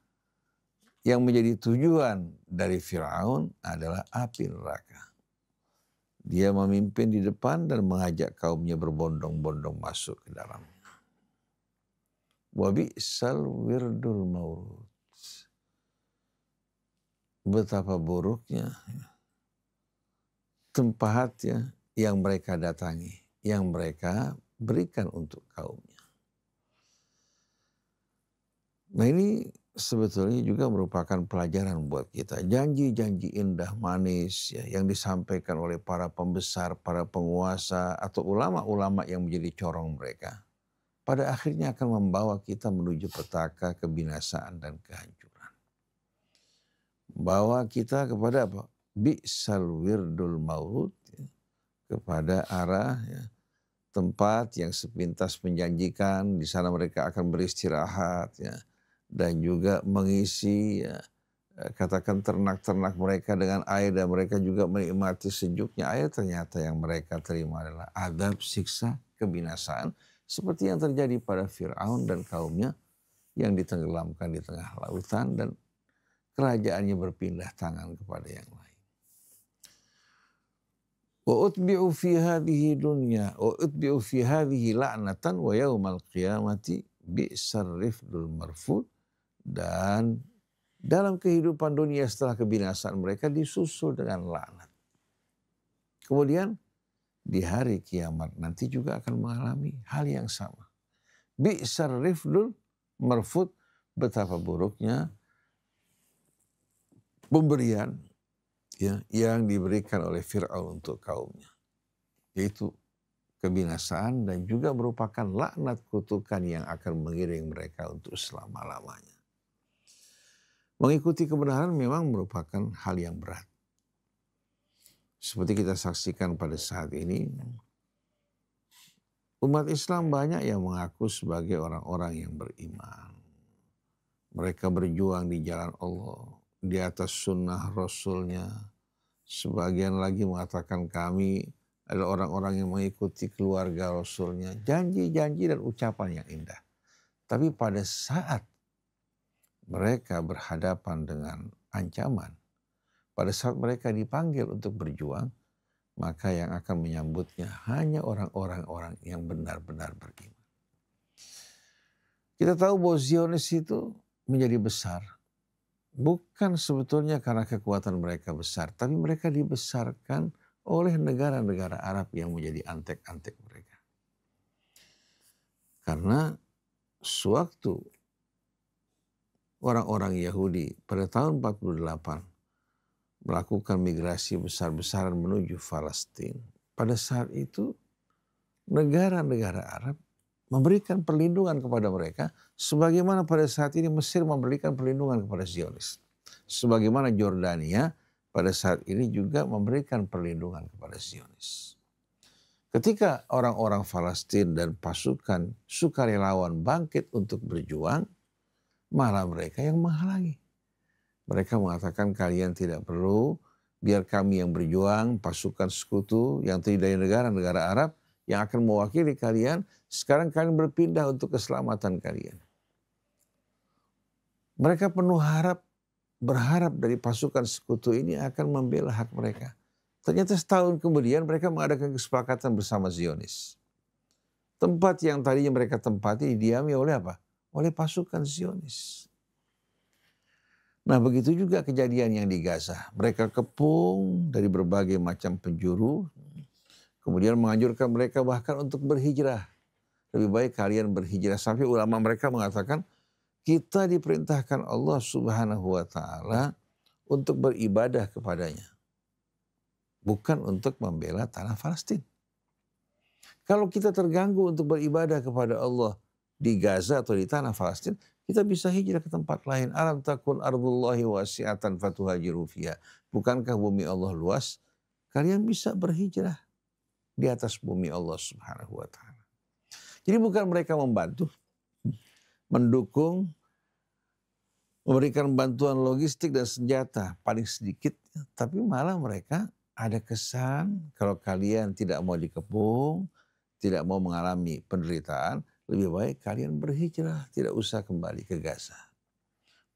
C: yang menjadi tujuan dari Fir'aun adalah api neraka. Dia memimpin di depan dan mengajak kaumnya berbondong-bondong masuk ke dalamnya. Wa bi'sal wirdul maurud. Betapa buruknya tempat ya, yang mereka datangi, yang mereka berikan untuk kaumnya. Nah ini sebetulnya juga merupakan pelajaran buat kita. Janji-janji indah manis ya, yang disampaikan oleh para pembesar, para penguasa atau ulama-ulama yang menjadi corong mereka. Pada akhirnya akan membawa kita menuju petaka kebinasaan dan kehancuran. Bawa kita kepada apa? Bi'sal wirdul maurud. Ya, kepada arah ya, tempat yang sepintas menjanjikan. Di sana mereka akan beristirahat ya. Dan juga mengisi ya, katakan ternak-ternak mereka dengan air dan mereka juga menikmati sejuknya air. Ternyata yang mereka terima adalah adab, siksa, kebinasaan seperti yang terjadi pada Fir'aun dan kaumnya yang ditenggelamkan di tengah lautan dan kerajaannya berpindah tangan kepada yang lain. Wa utbi'u fi hadhihi dunya wa utbi'u fi hadhihi la'natan wa yaumal qiyamati bi'sar rifdul marfud. Dan dalam kehidupan dunia setelah kebinasaan mereka disusul dengan laknat. Kemudian di hari kiamat nanti juga akan mengalami hal yang sama. Bi'sar rifdul marfud, betapa buruknya pemberian ya, yang diberikan oleh Fir'aun untuk kaumnya. Yaitu kebinasaan dan juga merupakan laknat kutukan yang akan mengiring mereka untuk selama-lamanya. Mengikuti kebenaran memang merupakan hal yang berat. Seperti kita saksikan pada saat ini, umat Islam banyak yang mengaku sebagai orang-orang yang beriman. Mereka berjuang di jalan Allah, di atas sunnah Rasulnya. Sebagian lagi mengatakan kami adalah orang-orang yang mengikuti keluarga Rasulnya. Janji-janji dan ucapan yang indah. Tapi pada saat mereka berhadapan dengan ancaman, pada saat mereka dipanggil untuk berjuang, maka yang akan menyambutnya hanya orang-orang yang benar-benar beriman. Kita tahu bahwa Zionis itu menjadi besar, bukan sebetulnya karena kekuatan mereka besar, tapi mereka dibesarkan oleh negara-negara Arab yang menjadi antek-antek mereka. Karena sewaktu orang-orang Yahudi pada tahun 48 melakukan migrasi besar-besaran menuju Palestina. Pada saat itu negara-negara Arab memberikan perlindungan kepada mereka sebagaimana pada saat ini Mesir memberikan perlindungan kepada Zionis. Sebagaimana Jordania pada saat ini juga memberikan perlindungan kepada Zionis. Ketika orang-orang Palestina dan pasukan sukarelawan bangkit untuk berjuang, malah mereka yang menghalangi. Mereka mengatakan kalian tidak perlu, biar kami yang berjuang, pasukan sekutu yang terdiri dari negara-negara Arab yang akan mewakili kalian, sekarang kalian berpindah untuk keselamatan kalian. Mereka penuh berharap dari pasukan sekutu ini akan membela hak mereka. Ternyata setahun kemudian mereka mengadakan kesepakatan bersama Zionis. Tempat yang tadinya mereka tempati didiami oleh apa? Oleh pasukan Zionis. Nah begitu juga kejadian yang di Gaza. Mereka kepung dari berbagai macam penjuru. Kemudian menganjurkan mereka bahkan untuk berhijrah. Lebih baik kalian berhijrah. Sampai ulama mereka mengatakan kita diperintahkan Allah Subhanahu wa Ta'ala untuk beribadah kepadanya. Bukan untuk membela tanah Palestina. Kalau kita terganggu untuk beribadah kepada Allah di Gaza atau di tanah Palestina, kita bisa hijrah ke tempat lain. Alam takun ardullahi wasi'atan fatuhajiru fiha. Bukankah bumi Allah luas? Kalian bisa berhijrah di atas bumi Allah Subhanahu wa Ta'ala. Jadi bukan mereka membantu, mendukung, memberikan bantuan logistik dan senjata paling sedikit, tapi malah mereka ada kesan kalau kalian tidak mau dikepung, tidak mau mengalami penderitaan, lebih baik kalian berhijrah, tidak usah kembali ke Gaza.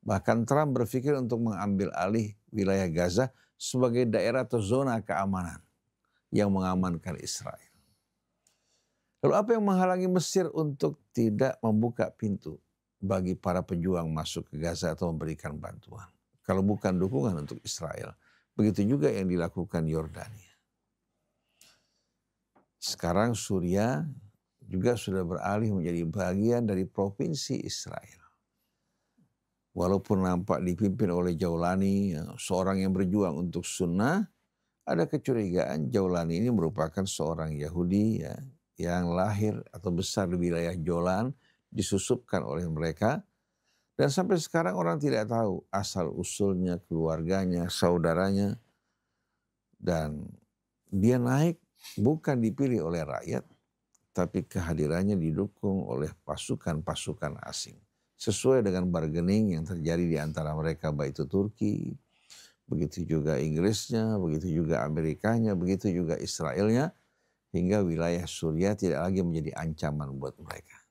C: Bahkan Trump berpikir untuk mengambil alih wilayah Gaza sebagai daerah atau zona keamanan yang mengamankan Israel. Lalu apa yang menghalangi Mesir untuk tidak membuka pintu bagi para pejuang masuk ke Gaza atau memberikan bantuan? Kalau bukan dukungan untuk Israel. Begitu juga yang dilakukan Yordania. Sekarang Suriah juga sudah beralih menjadi bagian dari provinsi Israel. Walaupun nampak dipimpin oleh Jaulani, seorang yang berjuang untuk sunnah, ada kecurigaan Jaulani ini merupakan seorang Yahudi yang lahir atau besar di wilayah Jolan, disusupkan oleh mereka. Dan sampai sekarang orang tidak tahu asal-usulnya, keluarganya, saudaranya. Dan dia naik bukan dipilih oleh rakyat, tapi kehadirannya didukung oleh pasukan-pasukan asing. Sesuai dengan bargaining yang terjadi di antara mereka, baik itu Turki, begitu juga Inggrisnya, begitu juga Amerikanya, begitu juga Israelnya, hingga wilayah Suriah tidak lagi menjadi ancaman buat mereka.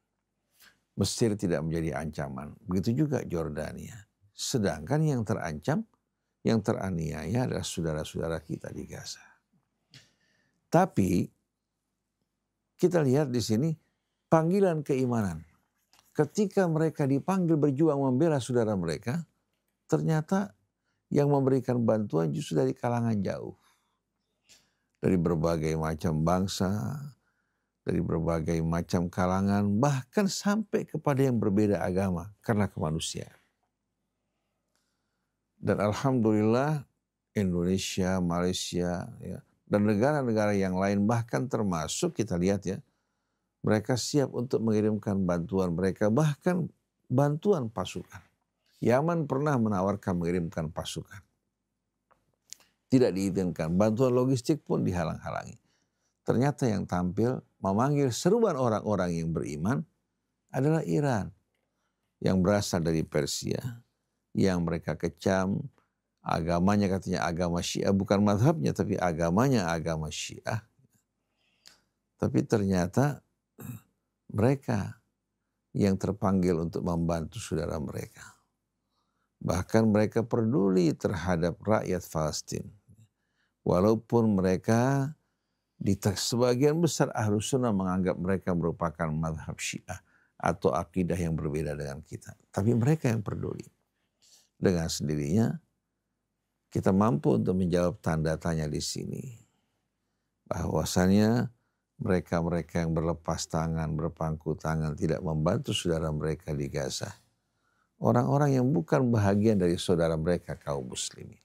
C: Mesir tidak menjadi ancaman, begitu juga Jordania. Sedangkan yang terancam, yang teraniaya adalah saudara-saudara kita di Gaza. Tapi kita lihat di sini panggilan keimanan. Ketika mereka dipanggil berjuang membela saudara mereka, ternyata yang memberikan bantuan justru dari kalangan jauh. Dari berbagai macam bangsa, dari berbagai macam kalangan, bahkan sampai kepada yang berbeda agama karena kemanusiaan. Dan alhamdulillah Indonesia, Malaysia, dan negara-negara yang lain bahkan termasuk kita lihat mereka siap untuk mengirimkan bantuan mereka, bahkan bantuan pasukan Yaman pernah menawarkan mengirimkan pasukan. Tidak diizinkan. Bantuan logistik pun dihalang-halangi. Ternyata yang tampil memanggil seruan orang-orang yang beriman adalah Iran. Yang berasal dari Persia. Yang mereka kecam. Agamanya katanya agama Syiah. Bukan mazhabnya tapi agamanya agama Syiah. Tapi ternyata mereka yang terpanggil untuk membantu saudara mereka. Bahkan mereka peduli terhadap rakyat Palestina. Walaupun mereka sebagian besar Ahlus Sunnah menganggap mereka merupakan mazhab Syiah atau akidah yang berbeda dengan kita. Tapi mereka yang peduli. Dengan sendirinya kita mampu untuk menjawab tanda tanya di sini. Bahwasannya mereka-mereka yang berlepas tangan, berpangku tangan, tidak membantu saudara mereka di Gaza. Orang-orang yang bukan bahagian dari saudara mereka kaum muslimin.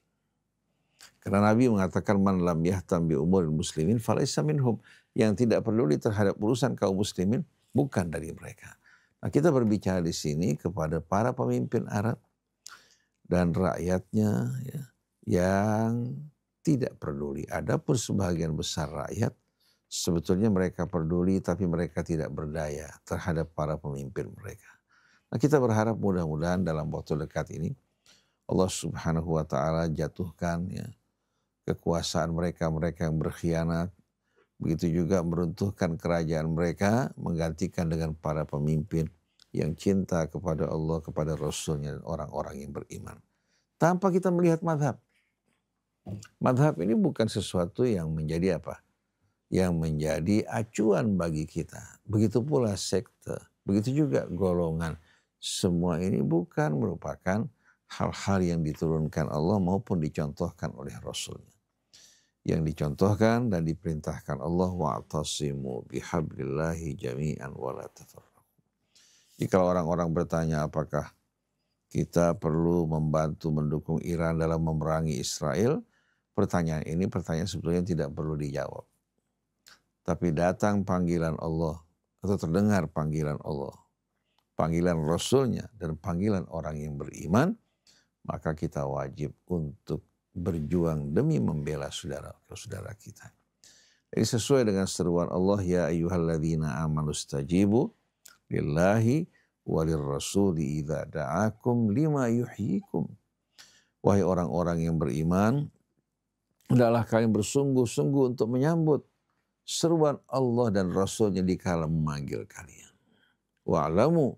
C: Karena Nabi mengatakan man lam yahtam bi umuril muslimin falaysa minhum, yang tidak peduli terhadap urusan kaum muslimin bukan dari mereka. Nah, kita berbicara di sini kepada para pemimpin Arab dan rakyatnya ya, yang tidak peduli. Adapun sebagian besar rakyat sebetulnya mereka peduli tapi mereka tidak berdaya terhadap para pemimpin mereka. Nah, kita berharap mudah-mudahan dalam waktu dekat ini Allah Subhanahu wa taala jatuhkan ya kekuasaan mereka yang berkhianat, begitu juga meruntuhkan kerajaan mereka, menggantikan dengan para pemimpin yang cinta kepada Allah, kepada Rasulnya dan orang-orang yang beriman. Tanpa kita melihat madhab. Madhab ini bukan sesuatu yang menjadi apa? Yang menjadi acuan bagi kita. Begitu pula sekte, begitu juga golongan. Semua ini bukan merupakan hal-hal yang diturunkan Allah maupun dicontohkan oleh Rasulnya. Yang dicontohkan dan diperintahkan Allah wa'tasimu bihablillahi jami'an wa la tafarraqu. Jika orang-orang bertanya apakah kita perlu membantu mendukung Iran dalam memerangi Israel, pertanyaan sebetulnya tidak perlu dijawab. Tapi datang panggilan Allah atau terdengar panggilan Allah, panggilan Rasulnya dan panggilan orang yang beriman, maka kita wajib untuk berjuang demi membela saudara-saudara kita. Jadi sesuai dengan seruan Allah, ya ayyuhalladzina amanu stajibu lillahi walir rasuli idza da'akum lima yuhyikum. Wahai orang-orang yang beriman, hendaklah kalian bersungguh-sungguh untuk menyambut seruan Allah dan Rasulnya dikala memanggil kalian. Wa'lamu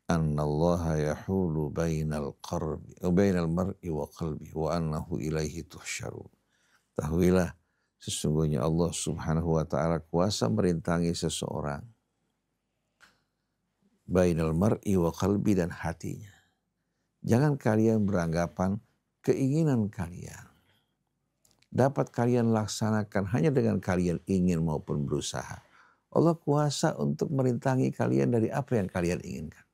C: annallaha yahulu bainal mar'i wa qalbi wa annahu ilaihi tuhsyarun. Tahuilah sesungguhnya Allah Subhanahu wa taala kuasa merintangi seseorang bainal mar'i wa qalbi, dan hatinya. Jangan kalian beranggapan keinginan kalian dapat kalian laksanakan hanya dengan kalian ingin maupun berusaha. Allah kuasa untuk merintangi kalian dari apa yang kalian inginkan.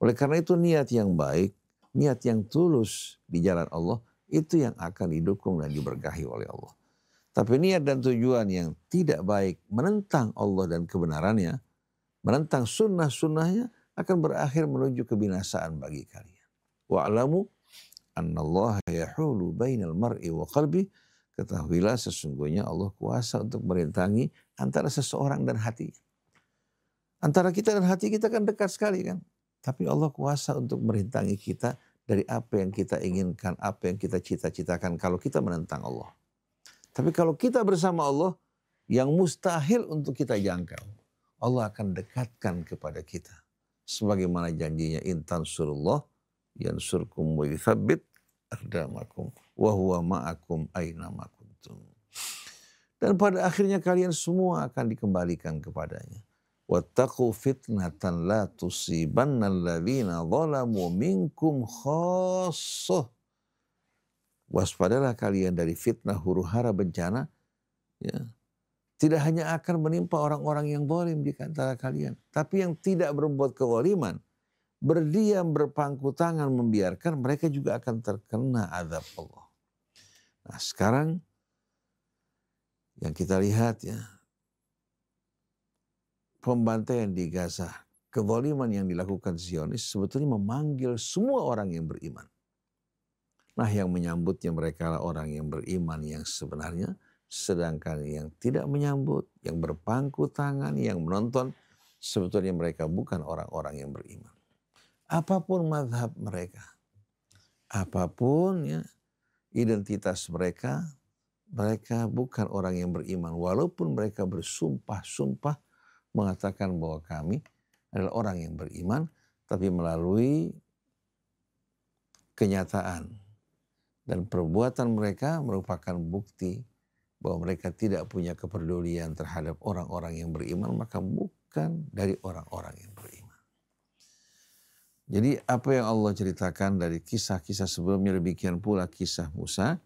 C: Oleh karena itu niat yang baik, niat yang tulus di jalan Allah, itu yang akan didukung dan diberkahi oleh Allah. Tapi niat dan tujuan yang tidak baik, menentang Allah dan kebenarannya, menentang sunnah-sunnahnya, akan berakhir menuju kebinasaan bagi kalian. Wa'lamu annallaha yahulu bainal mar'i wa qalbi. Ketahuilah sesungguhnya Allah kuasa untuk merintangi antara seseorang dan hatinya. Antara kita dan hati kita kan dekat sekali kan. Tapi Allah kuasa untuk merintangi kita dari apa yang kita inginkan, apa yang kita cita-citakan kalau kita menentang Allah. Tapi kalau kita bersama Allah, yang mustahil untuk kita jangkau, Allah akan dekatkan kepada kita. Sebagaimana janjinya, in tansurullah yansurkum wa yuthabbit aqdamakum wa huwa ma'akum aina ma kuntum. Dan pada akhirnya kalian semua akan dikembalikan kepadanya. Wattaqu fitnatan la tusibanna alladzina zalamu minkum khassah. Waspadalah kalian dari fitnah huru-hara bencana, ya. Tidak hanya akan menimpa orang-orang yang zalim di antara kalian, tapi yang tidak berbuat kezaliman, berdiam berpangku tangan membiarkan, mereka juga akan terkena azab Allah. Nah, sekarang yang kita lihat ya, pembantaian di Gaza kezaliman yang dilakukan Zionis sebetulnya memanggil semua orang yang beriman. Nah, yang menyambutnya mereka orang yang beriman yang sebenarnya, sedangkan yang tidak menyambut, yang berpangku tangan, yang menonton, sebetulnya mereka bukan orang-orang yang beriman. Apapun mazhab mereka, apapun ya, identitas mereka, mereka bukan orang yang beriman. Walaupun mereka bersumpah-sumpah mengatakan bahwa kami adalah orang yang beriman, tapi melalui kenyataan dan perbuatan mereka merupakan bukti bahwa mereka tidak punya kepedulian terhadap orang-orang yang beriman, maka bukan dari orang-orang yang beriman. Jadi apa yang Allah ceritakan dari kisah-kisah sebelumnya, demikian pula kisah Musa.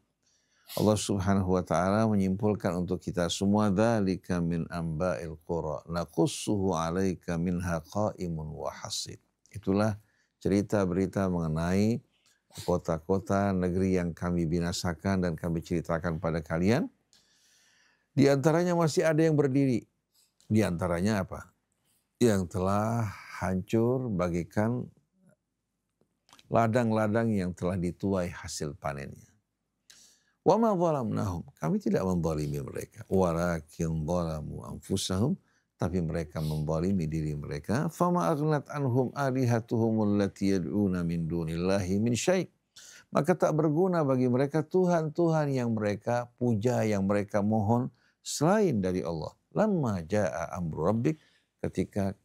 C: Allah Subhanahu wa taala menyimpulkan untuk kita semua, dzalika min amba'il qura naqussuhu 'alaika minha qa'imun wa hasid. Itulah cerita berita mengenai kota-kota negeri yang kami binasakan dan kami ceritakan pada kalian. Di antaranya masih ada yang berdiri. Di antaranya apa? Yang telah hancur bagikan ladang-ladang yang telah dituai hasil panennya. Wa ma zalamnahum, kami tidak menzalimi mereka. Walakin zalamu anfusahum, tapi mereka menzalimi diri mereka. Fama aghnat anhum alihatuhum allati yad'una min dunillahi min syai'. Maka tak berguna bagi mereka Tuhan-Tuhan yang mereka puja, yang mereka mohon selain dari Allah. Lamma ja'a amru rabbik, ketika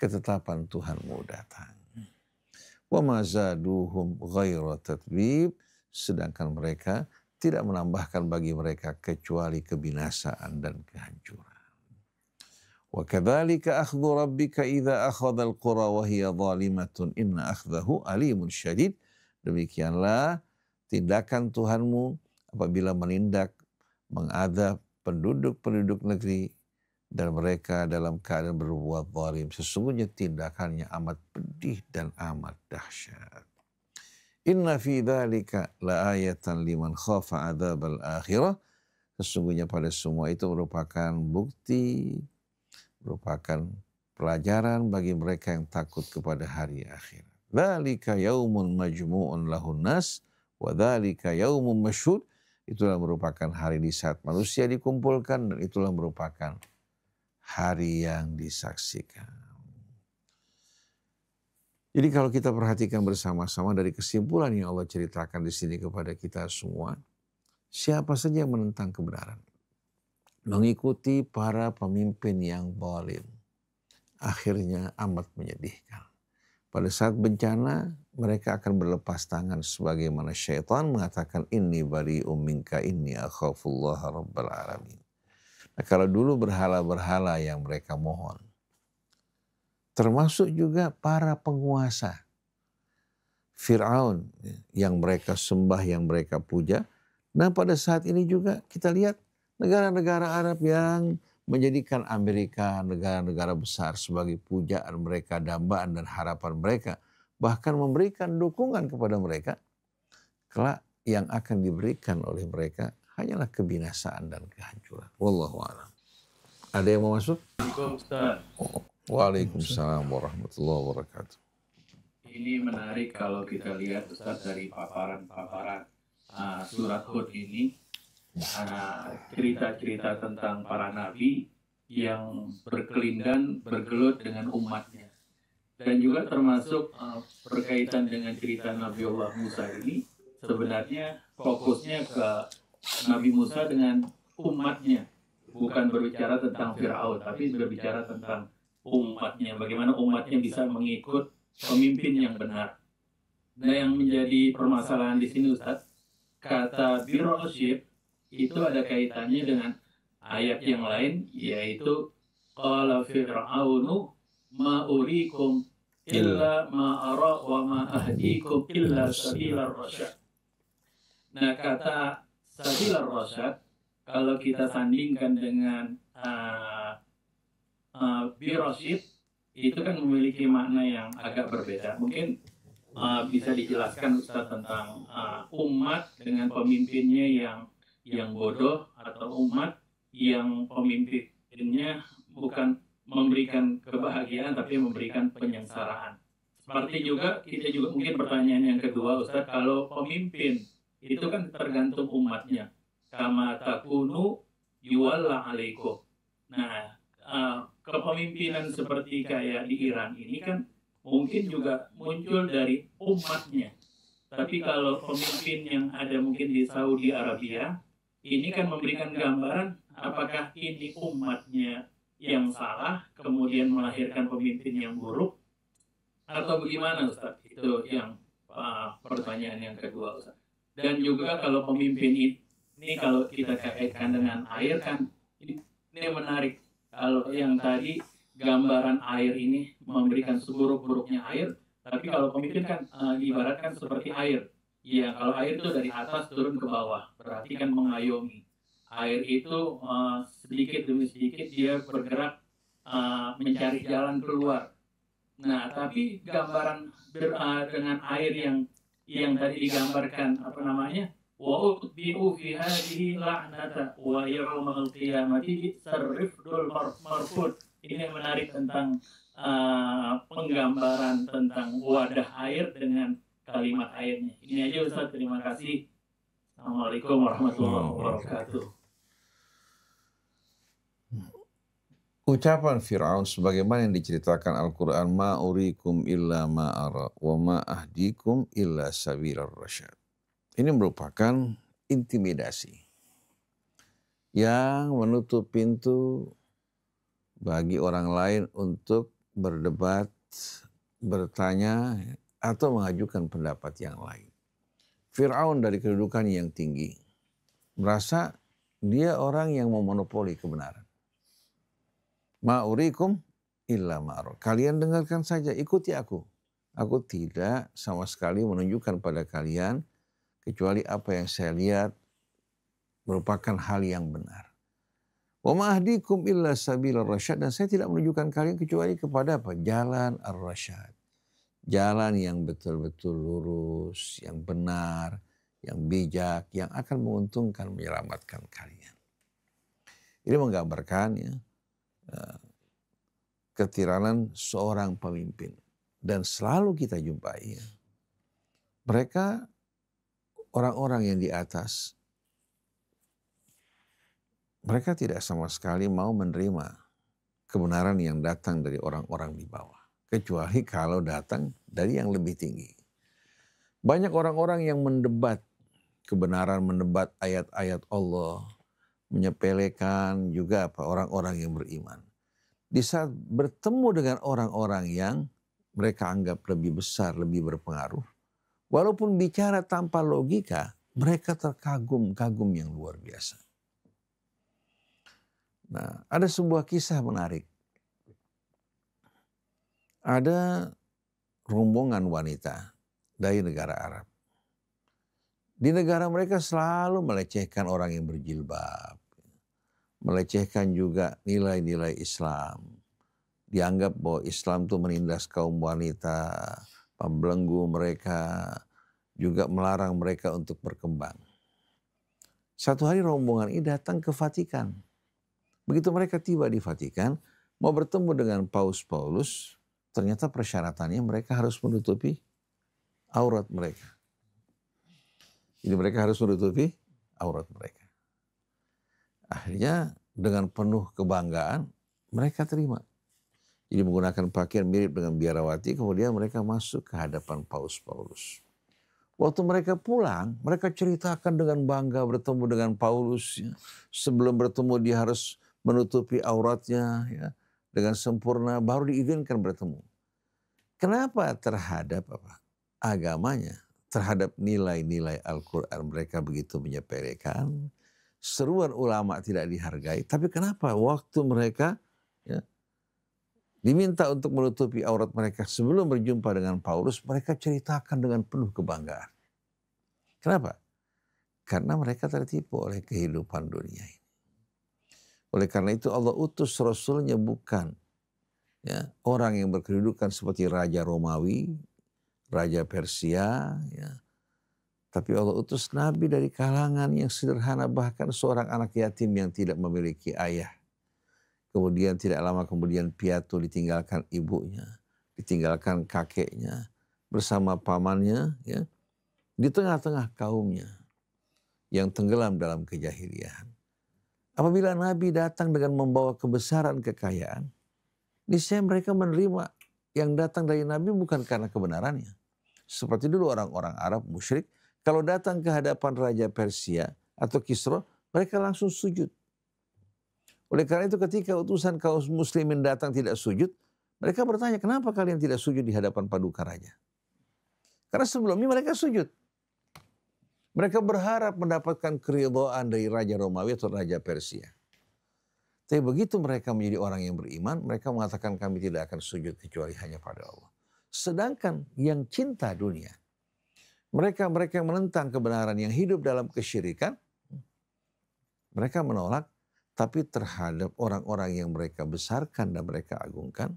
C: ketetapan Tuhanmu datang. Wa ma zaduhum ghaira tatbib, sedangkan mereka tidak menambahkan bagi mereka kecuali kebinasaan dan kehancuran. Wa kadzalika akhdhu rabbika idza akhadha al-qura wa hiya zalimatun inna akhdahu alimun syadid. Demikianlah tindakan Tuhanmu apabila menindak, mengadab penduduk-penduduk negeri dan mereka dalam keadaan berbuat zalim. Sesungguhnya tindakannya amat pedih dan amat dahsyat. Inna fi dzalika laayatan liman khafa adzabal akhirah. Sesungguhnya pada semua itu merupakan bukti, merupakan pelajaran bagi mereka yang takut kepada hari akhir. Dzalika yaumun majmu'un lahun nas wa dzalika yaumun masyhud. Itulah merupakan hari di saat manusia dikumpulkan, dan itulah merupakan hari yang disaksikan. Jadi kalau kita perhatikan bersama-sama dari kesimpulan yang Allah ceritakan di sini kepada kita semua, siapa saja yang menentang kebenaran, mengikuti para pemimpin yang zalim, akhirnya amat menyedihkan. Pada saat bencana, mereka akan berlepas tangan sebagaimana syaitan mengatakan, inni bari'um minka inni akhafullaha rabbal alamin. Nah, kalau dulu berhala-berhala yang mereka mohon, termasuk juga para penguasa, Fir'aun yang mereka sembah, yang mereka puja. Nah, pada saat ini juga kita lihat negara-negara Arab yang menjadikan Amerika, negara-negara besar sebagai pujaan mereka, dambaan dan harapan mereka. Bahkan memberikan dukungan kepada mereka. Kelak yang akan diberikan oleh mereka hanyalah kebinasaan dan kehancuran. Wallahu a'lam. Ada yang mau masuk? Waalaikumsalam warahmatullahi wabarakatuh.
D: Ini menarik kalau kita lihat Ustaz dari paparan-paparan surat Hud ini. Cerita-cerita tentang para nabi yang berkelindan, bergelut dengan umatnya. Dan juga termasuk berkaitan dengan cerita Nabiullah Musa ini, sebenarnya fokusnya ke Nabi Musa dengan umatnya. Bukan berbicara tentang Fir'aun, tapi berbicara tentang umatnya. Bagaimana umatnya bisa mengikut pemimpin yang benar. Nah, yang menjadi permasalahan di sini Ustaz, kata birrosyid itu ada kaitannya dengan ayat yang lain, yaitu qala fir'aunu ma urikum illa ma ara wa ma ahdikum illa sabilar rasyad. Nah, kata sabilar rasyad kalau kita sandingkan dengan birrosyid, itu kan memiliki makna yang agak berbeda. Mungkin bisa dijelaskan Ustaz tentang umat dengan pemimpinnya yang bodoh, atau umat yang pemimpinnya bukan memberikan kebahagiaan, tapi memberikan penyengsaraan. Seperti juga kita juga mungkin pertanyaan yang kedua, Ustaz, kalau pemimpin itu kan tergantung umatnya. Kama takunu yuwalla alaikum. Nah, kepemimpinan seperti kayak di Iran ini kan mungkin juga muncul dari umatnya. Tapi kalau pemimpin yang ada mungkin di Saudi Arabia, ini kan memberikan gambaran apakah ini umatnya yang salah, kemudian melahirkan pemimpin yang buruk, atau bagaimana, Ustaz? Itu yang pertanyaan yang kedua, Ustaz. Dan juga kalau pemimpin ini kalau kita kaitkan dengan air kan, ini menarik. Kalau yang tadi gambaran air ini memberikan seburuk-buruknya air, tapi kalau pemimpin kan diibaratkan seperti air. Ya, kalau air itu dari atas turun ke bawah, berarti kan mengayomi. Air itu sedikit demi sedikit dia bergerak mencari jalan keluar. Nah, tapi gambaran dengan air yang tadi digambarkan apa namanya? Wa utbi'u fi hadhihi la'nata wa yawmal qiyamati sarrifdul marfud. Ini yang menarik tentang penggambaran tentang wadah air dengan kalimat airnya. Ini aja Ustaz, terima kasih. Assalamualaikum warahmatullahi wabarakatuh.
C: Ucapan Fir'aun sebagaimana yang diceritakan Al-Quran, ma urikum illa ma ara wa ma ahdikum illa sabilar rasyad. Ini merupakan intimidasi yang menutup pintu bagi orang lain untuk berdebat, bertanya, atau mengajukan pendapat yang lain. Fir'aun dari kedudukan yang tinggi merasa dia orang yang memonopoli kebenaran. Ma'urikum illa ma'ru. Kalian dengarkan saja, ikuti aku. Aku tidak sama sekali menunjukkan pada kalian kecuali apa yang saya lihat merupakan hal yang benar. Wa ma'ahdikum illa sabilar rasyad. Dan saya tidak menunjukkan kalian kecuali kepada apa? Jalan ar-rasyad. Jalan yang betul-betul lurus, yang benar, yang bijak, yang akan menguntungkan, menyelamatkan kalian. Ini menggambarkan ya, ketiranan seorang pemimpin. Dan selalu kita jumpai ya, mereka orang-orang yang di atas, mereka tidak sama sekali mau menerima kebenaran yang datang dari orang-orang di bawah. Kecuali kalau datang dari yang lebih tinggi. Banyak orang-orang yang mendebat kebenaran, mendebat ayat-ayat Allah, menyepelekan juga orang-orang yang beriman. Di saat bertemu dengan orang-orang yang mereka anggap lebih besar, lebih berpengaruh, walaupun bicara tanpa logika, mereka terkagum-kagum yang luar biasa. Nah, ada sebuah kisah menarik. Ada rombongan wanita dari negara Arab. Di negara mereka selalu melecehkan orang yang berjilbab. Melecehkan juga nilai-nilai Islam. Dianggap bahwa Islam itu menindas kaum wanita, membelenggu mereka, juga melarang mereka untuk berkembang. Satu hari rombongan ini datang ke Vatikan. Begitu mereka tiba di Vatikan, mau bertemu dengan Paus Paulus, ternyata persyaratannya mereka harus menutupi aurat mereka. Jadi mereka harus menutupi aurat mereka. Akhirnya dengan penuh kebanggaan mereka terima. Jadi menggunakan pakaian mirip dengan biarawati, kemudian mereka masuk ke hadapan Paus Paulus. Waktu mereka pulang, mereka ceritakan dengan bangga bertemu dengan Paulus. Ya. Sebelum bertemu dia harus menutupi auratnya ya, dengan sempurna, baru diizinkan bertemu. Kenapa terhadap agamanya, terhadap nilai-nilai Al-Quran mereka begitu menyepelekan? Seruan ulama tidak dihargai, tapi kenapa waktu mereka ya, diminta untuk menutupi aurat mereka sebelum berjumpa dengan Paulus, mereka ceritakan dengan penuh kebanggaan. Kenapa? Karena mereka tertipu oleh kehidupan dunia ini. Oleh karena itu Allah utus Rasulnya bukan ya, orang yang berkedudukan seperti Raja Romawi, Raja Persia, ya. Tapi Allah utus Nabi dari kalangan yang sederhana, bahkan seorang anak yatim yang tidak memiliki ayah. kemudian tidak lama kemudian piatu ditinggalkan ibunya, ditinggalkan kakeknya, bersama pamannya, ya, di tengah-tengah kaumnya yang tenggelam dalam kejahilian. Apabila Nabi datang dengan membawa kebesaran kekayaan, niscaya mereka menerima yang datang dari Nabi bukan karena kebenarannya. Seperti dulu orang-orang Arab musyrik, kalau datang ke hadapan Raja Persia atau Kisra, mereka langsung sujud. Oleh karena itu ketika utusan kaum muslimin datang tidak sujud, mereka bertanya, kenapa kalian tidak sujud di hadapan paduka raja? Karena sebelumnya mereka sujud. Mereka berharap mendapatkan keridhaan dari Raja Romawi atau Raja Persia. Tapi begitu mereka menjadi orang yang beriman, mereka mengatakan kami tidak akan sujud kecuali hanya pada Allah. Sedangkan yang cinta dunia, mereka yang menentang kebenaran, yang hidup dalam kesyirikan, mereka menolak, tapi terhadap orang-orang yang mereka besarkan dan mereka agungkan,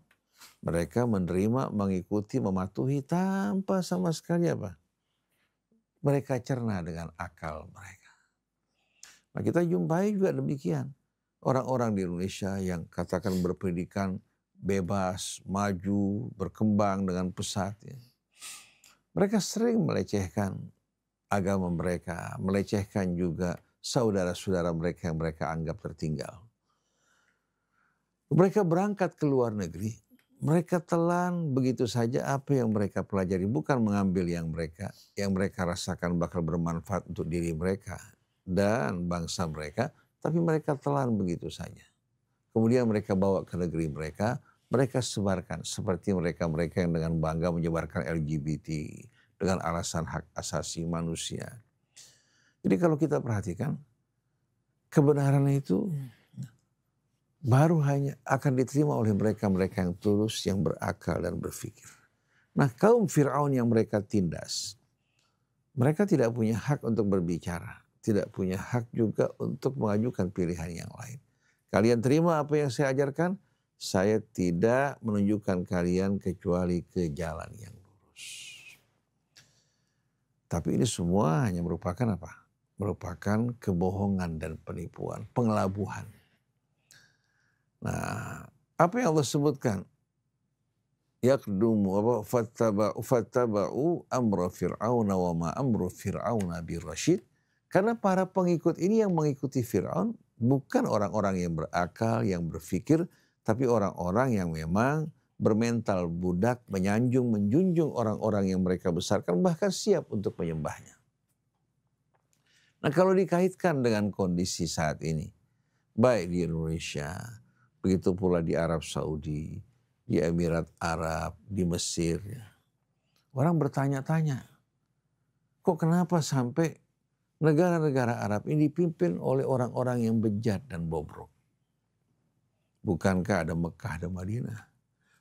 C: mereka menerima, mengikuti, mematuhi tanpa sama sekali apa? Mereka cerna dengan akal mereka. Nah, kita jumpai juga demikian. Orang-orang di Indonesia yang katakan berpendidikan bebas, maju, berkembang dengan pesat. Ya. Mereka sering melecehkan agama mereka, melecehkan juga saudara-saudara mereka yang mereka anggap tertinggal. Mereka berangkat ke luar negeri, mereka telan begitu saja apa yang mereka pelajari, bukan mengambil yang mereka rasakan bakal bermanfaat untuk diri mereka dan bangsa mereka, tapi mereka telan begitu saja. Kemudian mereka bawa ke negeri mereka sebarkan seperti mereka yang dengan bangga menyebarkan LGBT dengan alasan hak asasi manusia. Jadi kalau kita perhatikan, kebenaran itu baru hanya akan diterima oleh mereka yang tulus, yang berakal dan berpikir. Nah, kaum Fir'aun yang mereka tindas, mereka tidak punya hak untuk berbicara, tidak punya hak juga untuk mengajukan pilihan yang lain. Kalian terima apa yang saya ajarkan, saya tidak menunjukkan kalian kecuali ke jalan yang lurus. Tapi ini semua hanya merupakan apa? Merupakan kebohongan dan penipuan, pengelabuhan. Nah, apa yang Allah sebutkan? Yaqdumu fattaba'u amra fir'auna wa ma amru fir'auna birrasyid. Karena para pengikut ini yang mengikuti Fir'aun bukan orang-orang yang berakal, yang berpikir, tapi orang-orang yang memang bermental budak, menjunjung orang-orang yang mereka besarkan, bahkan siap untuk menyembahnya. Nah, kalau dikaitkan dengan kondisi saat ini, baik di Indonesia, begitu pula di Arab Saudi, di Emirat Arab, di Mesir. Orang bertanya-tanya, kok kenapa sampai negara-negara Arab ini dipimpin oleh orang-orang yang bejat dan bobrok? Bukankah ada Mekah, ada Madinah?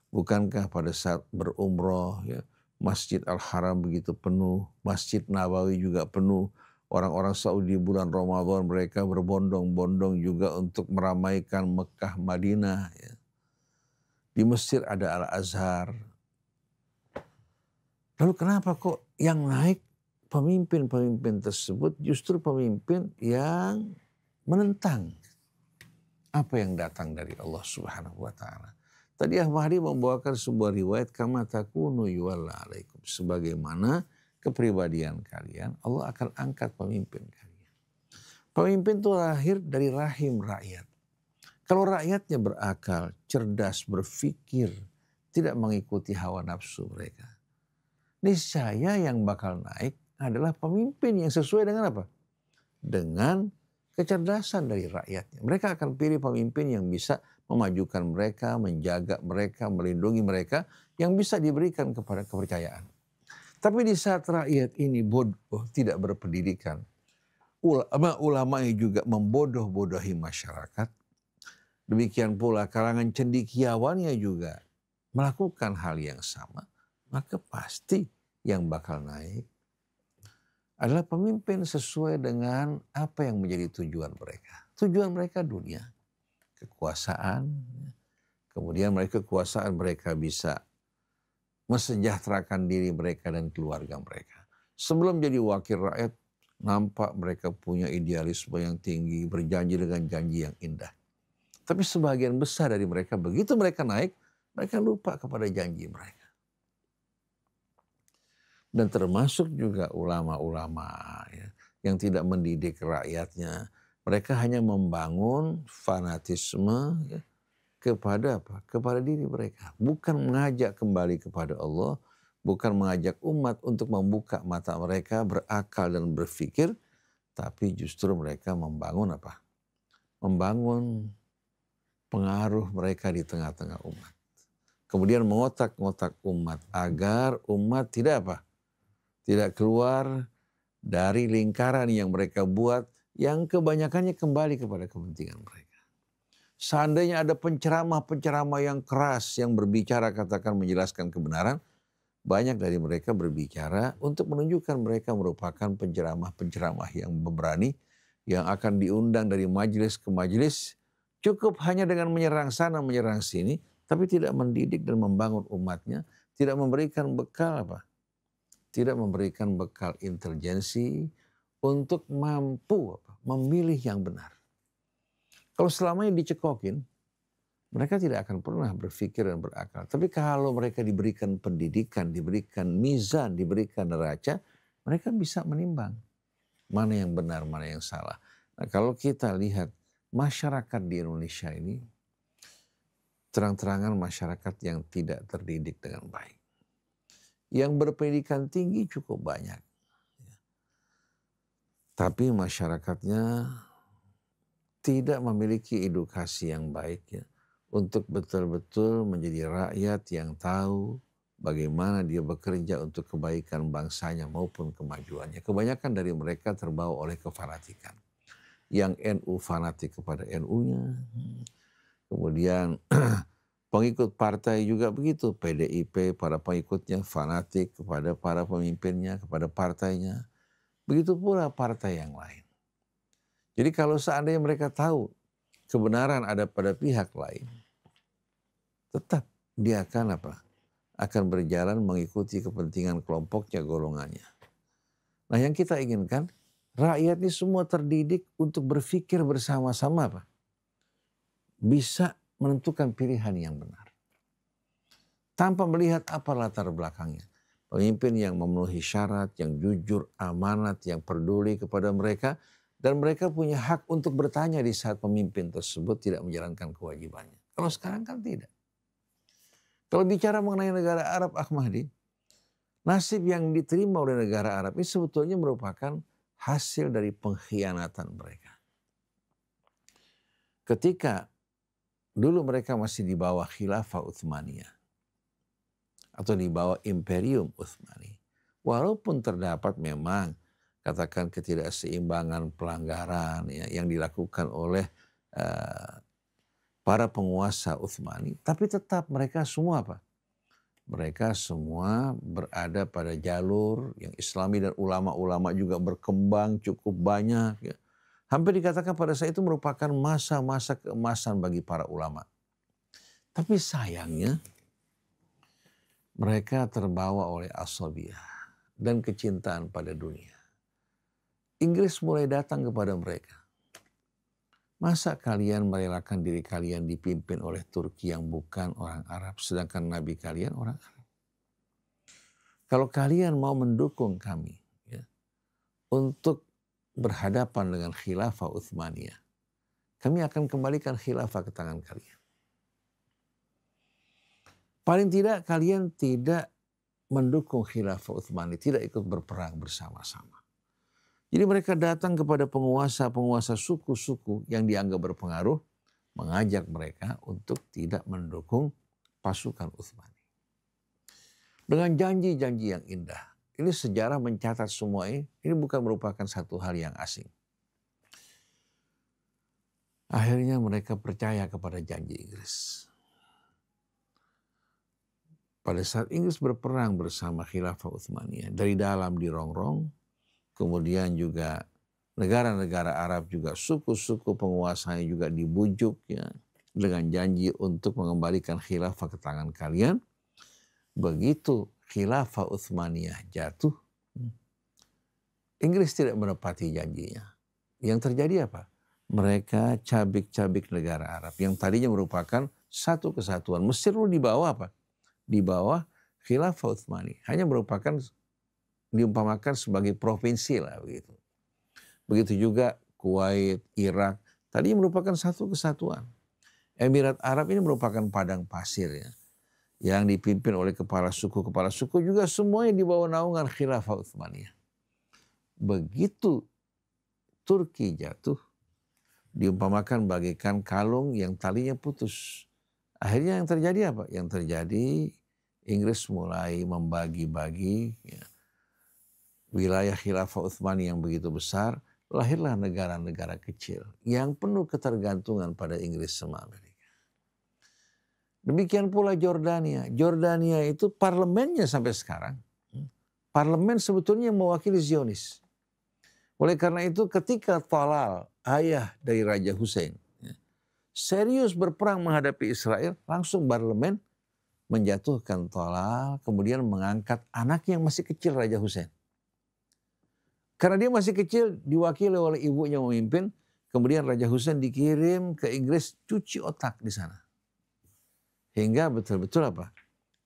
C: Bukankah pada saat berumroh, ya, Masjid Al-Haram begitu penuh, Masjid Nabawi juga penuh. Orang-orang Saudi bulan Ramadan mereka berbondong-bondong juga untuk meramaikan Mekah, Madinah. Ya. Di Mesir ada Al-Azhar. Lalu kenapa kok yang naik pemimpin-pemimpin tersebut justru pemimpin yang menentang apa yang datang dari Allah Subhanahu wa Ta'ala? Tadi Ahmadi membawakan sebuah riwayat, kama takunu yuwalla alaikum, sebagaimana kepribadian kalian, Allah akan angkat pemimpin kalian. Pemimpin itu lahir dari rahim rakyat. Kalau rakyatnya berakal, cerdas, berpikir, tidak mengikuti hawa nafsu mereka, niscaya yang bakal naik adalah pemimpin yang sesuai dengan apa? Dengan kecerdasan dari rakyatnya. Mereka akan pilih pemimpin yang bisa memajukan mereka, menjaga mereka, melindungi mereka, yang bisa diberikan kepada kepercayaan. Tapi di saat rakyat ini bodoh, tidak berpendidikan, ulama-ulama juga membodoh-bodohi masyarakat, demikian pula kalangan cendekiawannya juga melakukan hal yang sama, maka pasti yang bakal naik adalah pemimpin sesuai dengan apa yang menjadi tujuan mereka. Tujuan mereka dunia, kekuasaan, kemudian kekuasaan mereka bisa mensejahterakan diri mereka dan keluarga mereka. Sebelum jadi wakil rakyat, nampak mereka punya idealisme yang tinggi, berjanji dengan janji yang indah. Tapi sebagian besar dari mereka, begitu mereka naik, mereka lupa kepada janji mereka. Dan termasuk juga ulama-ulama ya, yang tidak mendidik rakyatnya. Mereka hanya membangun fanatisme ya, kepada apa? Kepada diri mereka. Bukan mengajak kembali kepada Allah, bukan mengajak umat untuk membuka mata mereka, berakal dan berpikir, tapi justru mereka membangun apa? Membangun pengaruh mereka di tengah-tengah umat. Kemudian mengotak-ngotak umat agar umat tidak apa? Tidak keluar dari lingkaran yang mereka buat yang kebanyakannya kembali kepada kepentingan mereka. Seandainya ada penceramah-penceramah yang keras yang berbicara katakan menjelaskan kebenaran, banyak dari mereka berbicara untuk menunjukkan mereka merupakan penceramah-penceramah yang berani, yang akan diundang dari majelis ke majelis, cukup hanya dengan menyerang sana, menyerang sini, tapi tidak mendidik dan membangun umatnya, tidak memberikan bekal apa? Tidak memberikan bekal intelijensi untuk mampu apa? Memilih yang benar. Kalau selamanya dicekokin, mereka tidak akan pernah berpikir dan berakal. Tapi kalau mereka diberikan pendidikan, diberikan mizan, diberikan neraca, mereka bisa menimbang mana yang benar, mana yang salah. Nah, kalau kita lihat masyarakat di Indonesia ini, terang-terangan masyarakat yang tidak terdidik dengan baik. Yang berpendidikan tinggi cukup banyak. Tapi masyarakatnya tidak memiliki edukasi yang baik ya, untuk betul-betul menjadi rakyat yang tahu bagaimana dia bekerja untuk kebaikan bangsanya maupun kemajuannya. Kebanyakan dari mereka terbawa oleh kefanatikan. Yang NU fanatik kepada NU-nya. Kemudian pengikut partai juga begitu. PDIP, para pengikutnya fanatik kepada para pemimpinnya, kepada partainya. Begitu pula partai yang lain. Jadi kalau seandainya mereka tahu kebenaran ada pada pihak lain, tetap dia akan apa? Akan berjalan mengikuti kepentingan kelompoknya, golongannya. Nah yang kita inginkan, rakyat ini semua terdidik untuk berpikir bersama-sama apa? Bisa menentukan pilihan yang benar. Tanpa melihat apa latar belakangnya. Pemimpin yang memenuhi syarat, yang jujur, amanat, yang peduli kepada mereka. Dan mereka punya hak untuk bertanya di saat pemimpin tersebut tidak menjalankan kewajibannya. Kalau sekarang kan tidak. Kalau bicara mengenai negara Arab, Ahmadi, nasib yang diterima oleh negara Arab ini sebetulnya merupakan hasil dari pengkhianatan mereka. Ketika dulu mereka masih di bawah khilafah Utsmaniyah atau di bawah imperium Utsmani. Walaupun terdapat memang katakan ketidakseimbangan pelanggaran ya, yang dilakukan oleh para penguasa Utsmani, tapi tetap mereka semua apa? Mereka semua berada pada jalur yang Islami dan ulama-ulama juga berkembang cukup banyak. Ya. Hampir dikatakan pada saat itu merupakan masa-masa keemasan bagi para ulama. Tapi sayangnya mereka terbawa oleh asabiyah dan kecintaan pada dunia. Inggris mulai datang kepada mereka. Masa kalian merelakan diri kalian dipimpin oleh Turki yang bukan orang Arab, sedangkan Nabi kalian orang Arab. Kalau kalian mau mendukung kami ya, untuk berhadapan dengan khilafah Utsmaniyah, kami akan kembalikan khilafah ke tangan kalian. Paling tidak kalian tidak mendukung khilafah Utsmani, tidak ikut berperang bersama-sama. Jadi mereka datang kepada penguasa-penguasa suku-suku yang dianggap berpengaruh, mengajak mereka untuk tidak mendukung pasukan Utsmani. Dengan janji-janji yang indah. Ini sejarah mencatat semua ini bukan merupakan satu hal yang asing. Akhirnya mereka percaya kepada janji Inggris. Pada saat Inggris berperang bersama khilafah Utsmaniyah, dari dalam dirongrong, kemudian juga negara-negara Arab juga suku-suku penguasanya juga dibujuk ya, dengan janji untuk mengembalikan khilafah ke tangan kalian. Begitu khilafah Utsmaniyah jatuh, Inggris tidak menepati janjinya. Yang terjadi apa? mereka cabik-cabik negara Arab yang tadinya merupakan satu kesatuan. Mesir dulu di bawah apa? Di bawah Khilafah Utsmani. Hanya merupakan diumpamakan sebagai provinsi lah begitu. Begitu juga Kuwait, Irak, tadinya merupakan satu kesatuan. Emirat Arab ini merupakan padang pasir ya, yang dipimpin oleh kepala suku juga semuanya di bawah naungan Khilafah Utsmaniyah. Begitu Turki jatuh, diumpamakan bagaikan kalung yang talinya putus. Akhirnya yang terjadi apa? Yang terjadi Inggris mulai membagi-bagi ya, wilayah Khilafah Utsmani yang begitu besar. Lahirlah negara-negara kecil yang penuh ketergantungan pada Inggris sama Amerika. Demikian pula Jordania. Jordania itu parlemennya sampai sekarang. Parlemen sebetulnya mewakili Zionis. Oleh karena itu ketika Talal, ayah dari Raja Hussein, serius berperang menghadapi Israel, langsung parlemen menjatuhkan Talal, kemudian mengangkat anaknya yang masih kecil Raja Hussein. Karena dia masih kecil, diwakili oleh ibunya memimpin, kemudian Raja Hussein dikirim ke Inggris cuci otak di sana. Hingga betul-betul apa?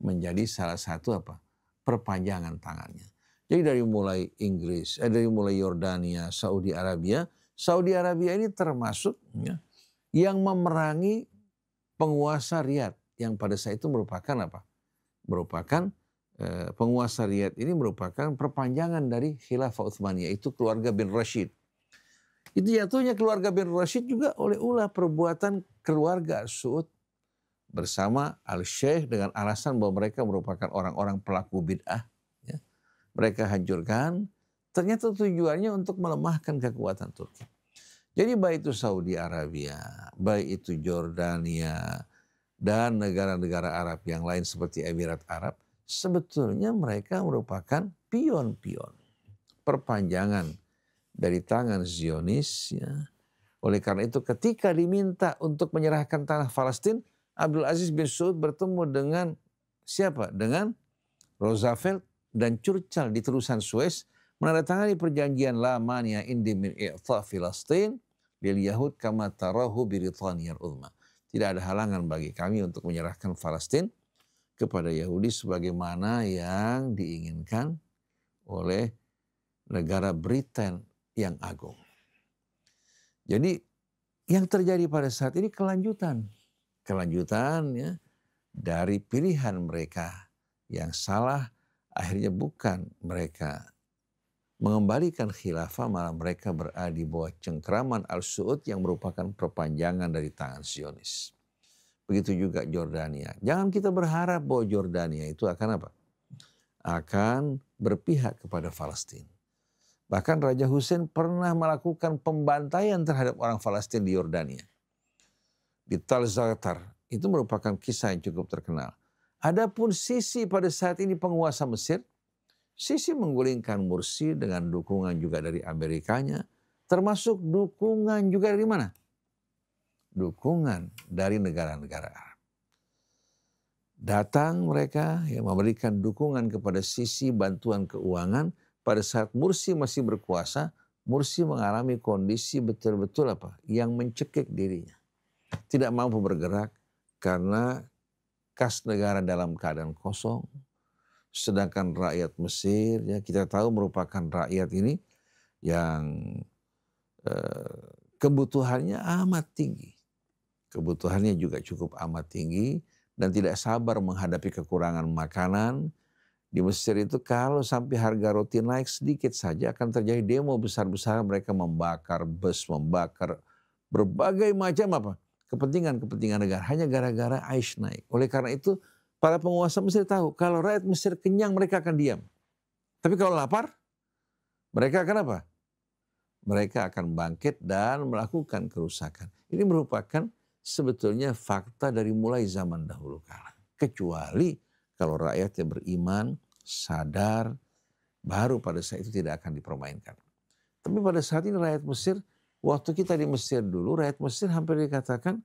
C: Menjadi salah satu apa? Perpanjangan tangannya. Jadi dari mulai Inggris, dari mulai Yordania, Saudi Arabia ini termasuk ya, yang memerangi penguasa Riyadh yang pada saat itu merupakan apa? Merupakan penguasa Riyadh ini merupakan perpanjangan dari Khilafah Utsmaniyah, itu keluarga bin Rashid. Itu jatuhnya keluarga bin Rashid juga oleh ulah perbuatan keluarga Saud bersama Al-Sheikh dengan alasan bahwa mereka merupakan orang-orang pelaku bid'ah. Ya. Mereka hancurkan, ternyata tujuannya untuk melemahkan kekuatan Turki. Jadi baik itu Saudi Arabia, baik itu Jordania, dan negara-negara Arab yang lain seperti Emirat Arab, sebetulnya mereka merupakan pion-pion, perpanjangan dari tangan Zionis. Ya. Oleh karena itu ketika diminta untuk menyerahkan tanah Palestina, Abdul Aziz bin Saud bertemu dengan siapa? Dengan Roosevelt dan Churchill di terusan Suez, menandatangani perjanjian la mania indi min i'ta Filastin lil Yahud kama tarahu bi Britania al-Uzma. Tidak ada halangan bagi kami untuk menyerahkan Palestina kepada Yahudi sebagaimana yang diinginkan oleh negara Britain yang agung. Jadi yang terjadi pada saat ini kelanjutan ya, dari pilihan mereka yang salah, akhirnya bukan mereka mengembalikan khilafah, malah mereka berada di bawah cengkraman Al-Saud yang merupakan perpanjangan dari tangan Zionis. Begitu juga Jordania. Jangan kita berharap bahwa Jordania itu akan apa? Akan berpihak kepada Palestina. Bahkan Raja Hussein pernah melakukan pembantaian terhadap orang Palestina di Yordania. Di Tal Zatar. Itu merupakan kisah yang cukup terkenal. Adapun Sisi pada saat ini penguasa Mesir, Sisi menggulingkan Mursi dengan dukungan juga dari Amerikanya. Termasuk dukungan juga dari mana? Dukungan dari negara-negara Arab. Datang mereka yang memberikan dukungan kepada Sisi, bantuan keuangan. Pada saat Mursi masih berkuasa, Mursi mengalami kondisi betul-betul apa? Yang mencekik dirinya. Tidak mampu bergerak karena kas negara dalam keadaan kosong. Sedangkan rakyat Mesir, ya kita tahu merupakan rakyat ini yang kebutuhannya amat tinggi. Kebutuhannya juga cukup amat tinggi dan tidak sabar menghadapi kekurangan makanan. Di Mesir itu kalau sampai harga roti naik sedikit saja akan terjadi demo besar-besaran, mereka membakar bus, membakar berbagai macam apa? Kepentingan negara hanya gara-gara aish naik. Oleh karena itu para penguasa Mesir tahu kalau rakyat Mesir kenyang mereka akan diam. Tapi kalau lapar mereka akan apa? Mereka akan bangkit dan melakukan kerusakan. Ini merupakan sebetulnya fakta dari mulai zaman dahulu kala. Kecuali kalau rakyatnya beriman, sadar, baru pada saat itu tidak akan dipermainkan. Tapi pada saat ini rakyat Mesir, waktu kita di Mesir dulu, rakyat Mesir hampir dikatakan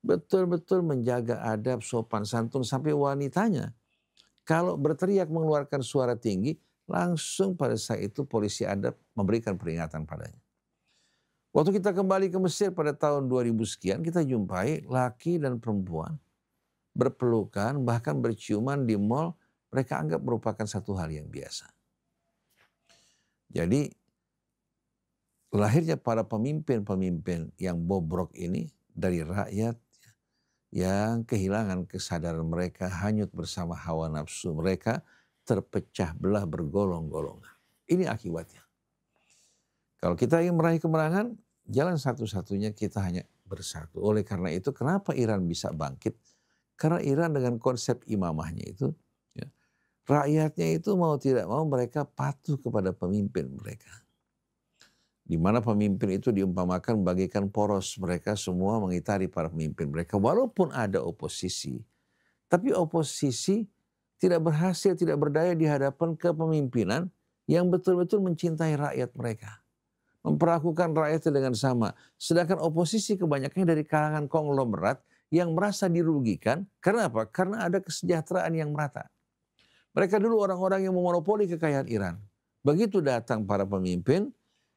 C: betul-betul menjaga adab, sopan santun, sampai wanitanya kalau berteriak mengeluarkan suara tinggi, langsung pada saat itu polisi adab memberikan peringatan padanya. Waktu kita kembali ke Mesir pada tahun 2000 sekian, kita jumpai laki dan perempuan berpelukan, bahkan berciuman di mal, mereka anggap merupakan satu hal yang biasa. Jadi lahirnya para pemimpin-pemimpin yang bobrok ini dari rakyat yang kehilangan kesadaran mereka, hanyut bersama hawa nafsu mereka, terpecah belah bergolong-golongan. Ini akibatnya. Kalau kita ingin meraih kemenangan, jalan satu-satunya kita hanya bersatu. Oleh karena itu, kenapa Iran bisa bangkit? Karena Iran dengan konsep imamahnya itu, ya, rakyatnya itu mau tidak mau mereka patuh kepada pemimpin mereka. Di mana pemimpin itu diumpamakan bagaikan poros, mereka semua mengitari para pemimpin mereka. Walaupun ada oposisi, tapi oposisi tidak berhasil, tidak berdaya di hadapan kepemimpinan yang betul-betul mencintai rakyat mereka. Memperlakukan rakyatnya dengan sama. Sedangkan oposisi kebanyakan dari kalangan konglomerat yang merasa dirugikan. Karena apa? Karena ada kesejahteraan yang merata. Mereka dulu orang-orang yang memonopoli kekayaan Iran. Begitu datang para pemimpin,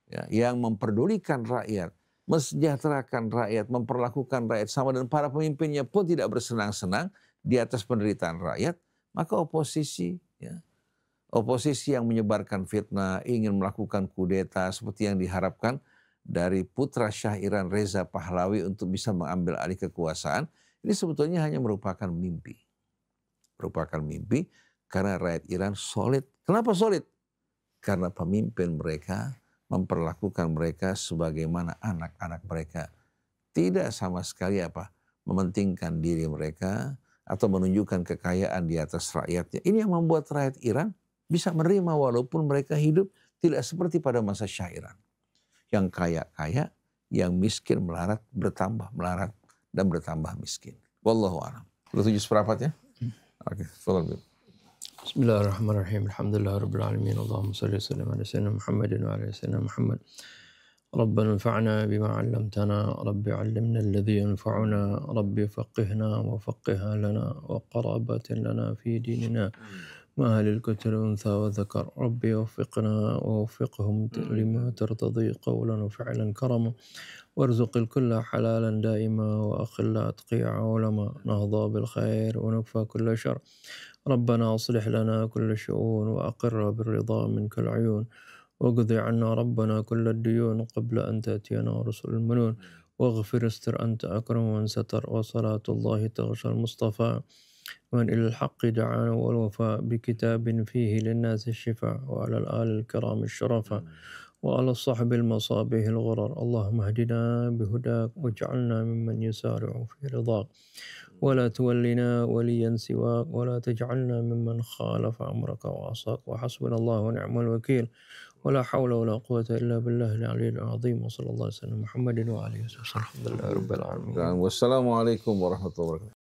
C: ya, yang memperdulikan rakyat, mensejahterakan rakyat, memperlakukan rakyat sama, dan para pemimpinnya pun tidak bersenang-senang di atas penderitaan rakyat, maka oposisi, ya, oposisi yang menyebarkan fitnah, ingin melakukan kudeta seperti yang diharapkan dari putra Syah Iran Reza Pahlavi untuk bisa mengambil alih kekuasaan, ini sebetulnya hanya merupakan mimpi. Merupakan mimpi karena rakyat Iran solid. Kenapa solid? Karena pemimpin mereka memperlakukan mereka sebagaimana anak-anak mereka. Tidak sama sekali mementingkan diri mereka atau menunjukkan kekayaan di atas rakyatnya. Ini yang membuat rakyat Iran bisa menerima walaupun mereka hidup tidak seperti pada masa Syah Iran. Yang kaya-kaya, yang miskin melarat dan bertambah miskin. Wallahu a'lam. Lu tujuh seperempat ya? Oke, follow.
B: Bismillahirrahmanirrahim. Alhamdulillahirabbil alamin. Allahumma shalli wa sallim ala sayyidina Muhammadin wa ala sayyidina Muhammad. Rabbana anfa'na bima 'allamtana, Rabbi 'allimna alladhi yanfa'una, Rabbi faqihna wa faqih lana wa qarabatin lana fi dinina. ما أهل الكتر أنثى وذكر ربي وفقنا ووفقهم لما ترتضي قولا وفعلا كرما وارزق الكل حلالا دائما وأخل أتقياء علما نهضى بالخير ونكفى كل شر ربنا أصلح لنا كل شؤون وأقر بالرضا منك العيون واقضي عنا ربنا كل الديون قبل أن تأتينا رسل المنون واغفر استر أنت أكرم من ستر وصلاة الله تغشى المصطفى ومن إلى الحق دعانا والوفاء بكتاب فيه للناس الشفاء وعلى الآل الكرام الشرفاء وعلى الصحب المصابيح الغرر اللهم اهدنا بهداك واجعلنا ممن يسارع في رضاك ولا تولنا وليا سواك ولا تجعلنا ممن خالف أمرك وعصاك وحسبنا الله ونعم الوكيل ولا حول ولا قوة إلا بالله العلي العظيم وصلى الله عليه وسلم محمد وعلى آله وصحبه الحمد لله رب العالمين
C: والسلام عليكم ورحمة الله وبركاته.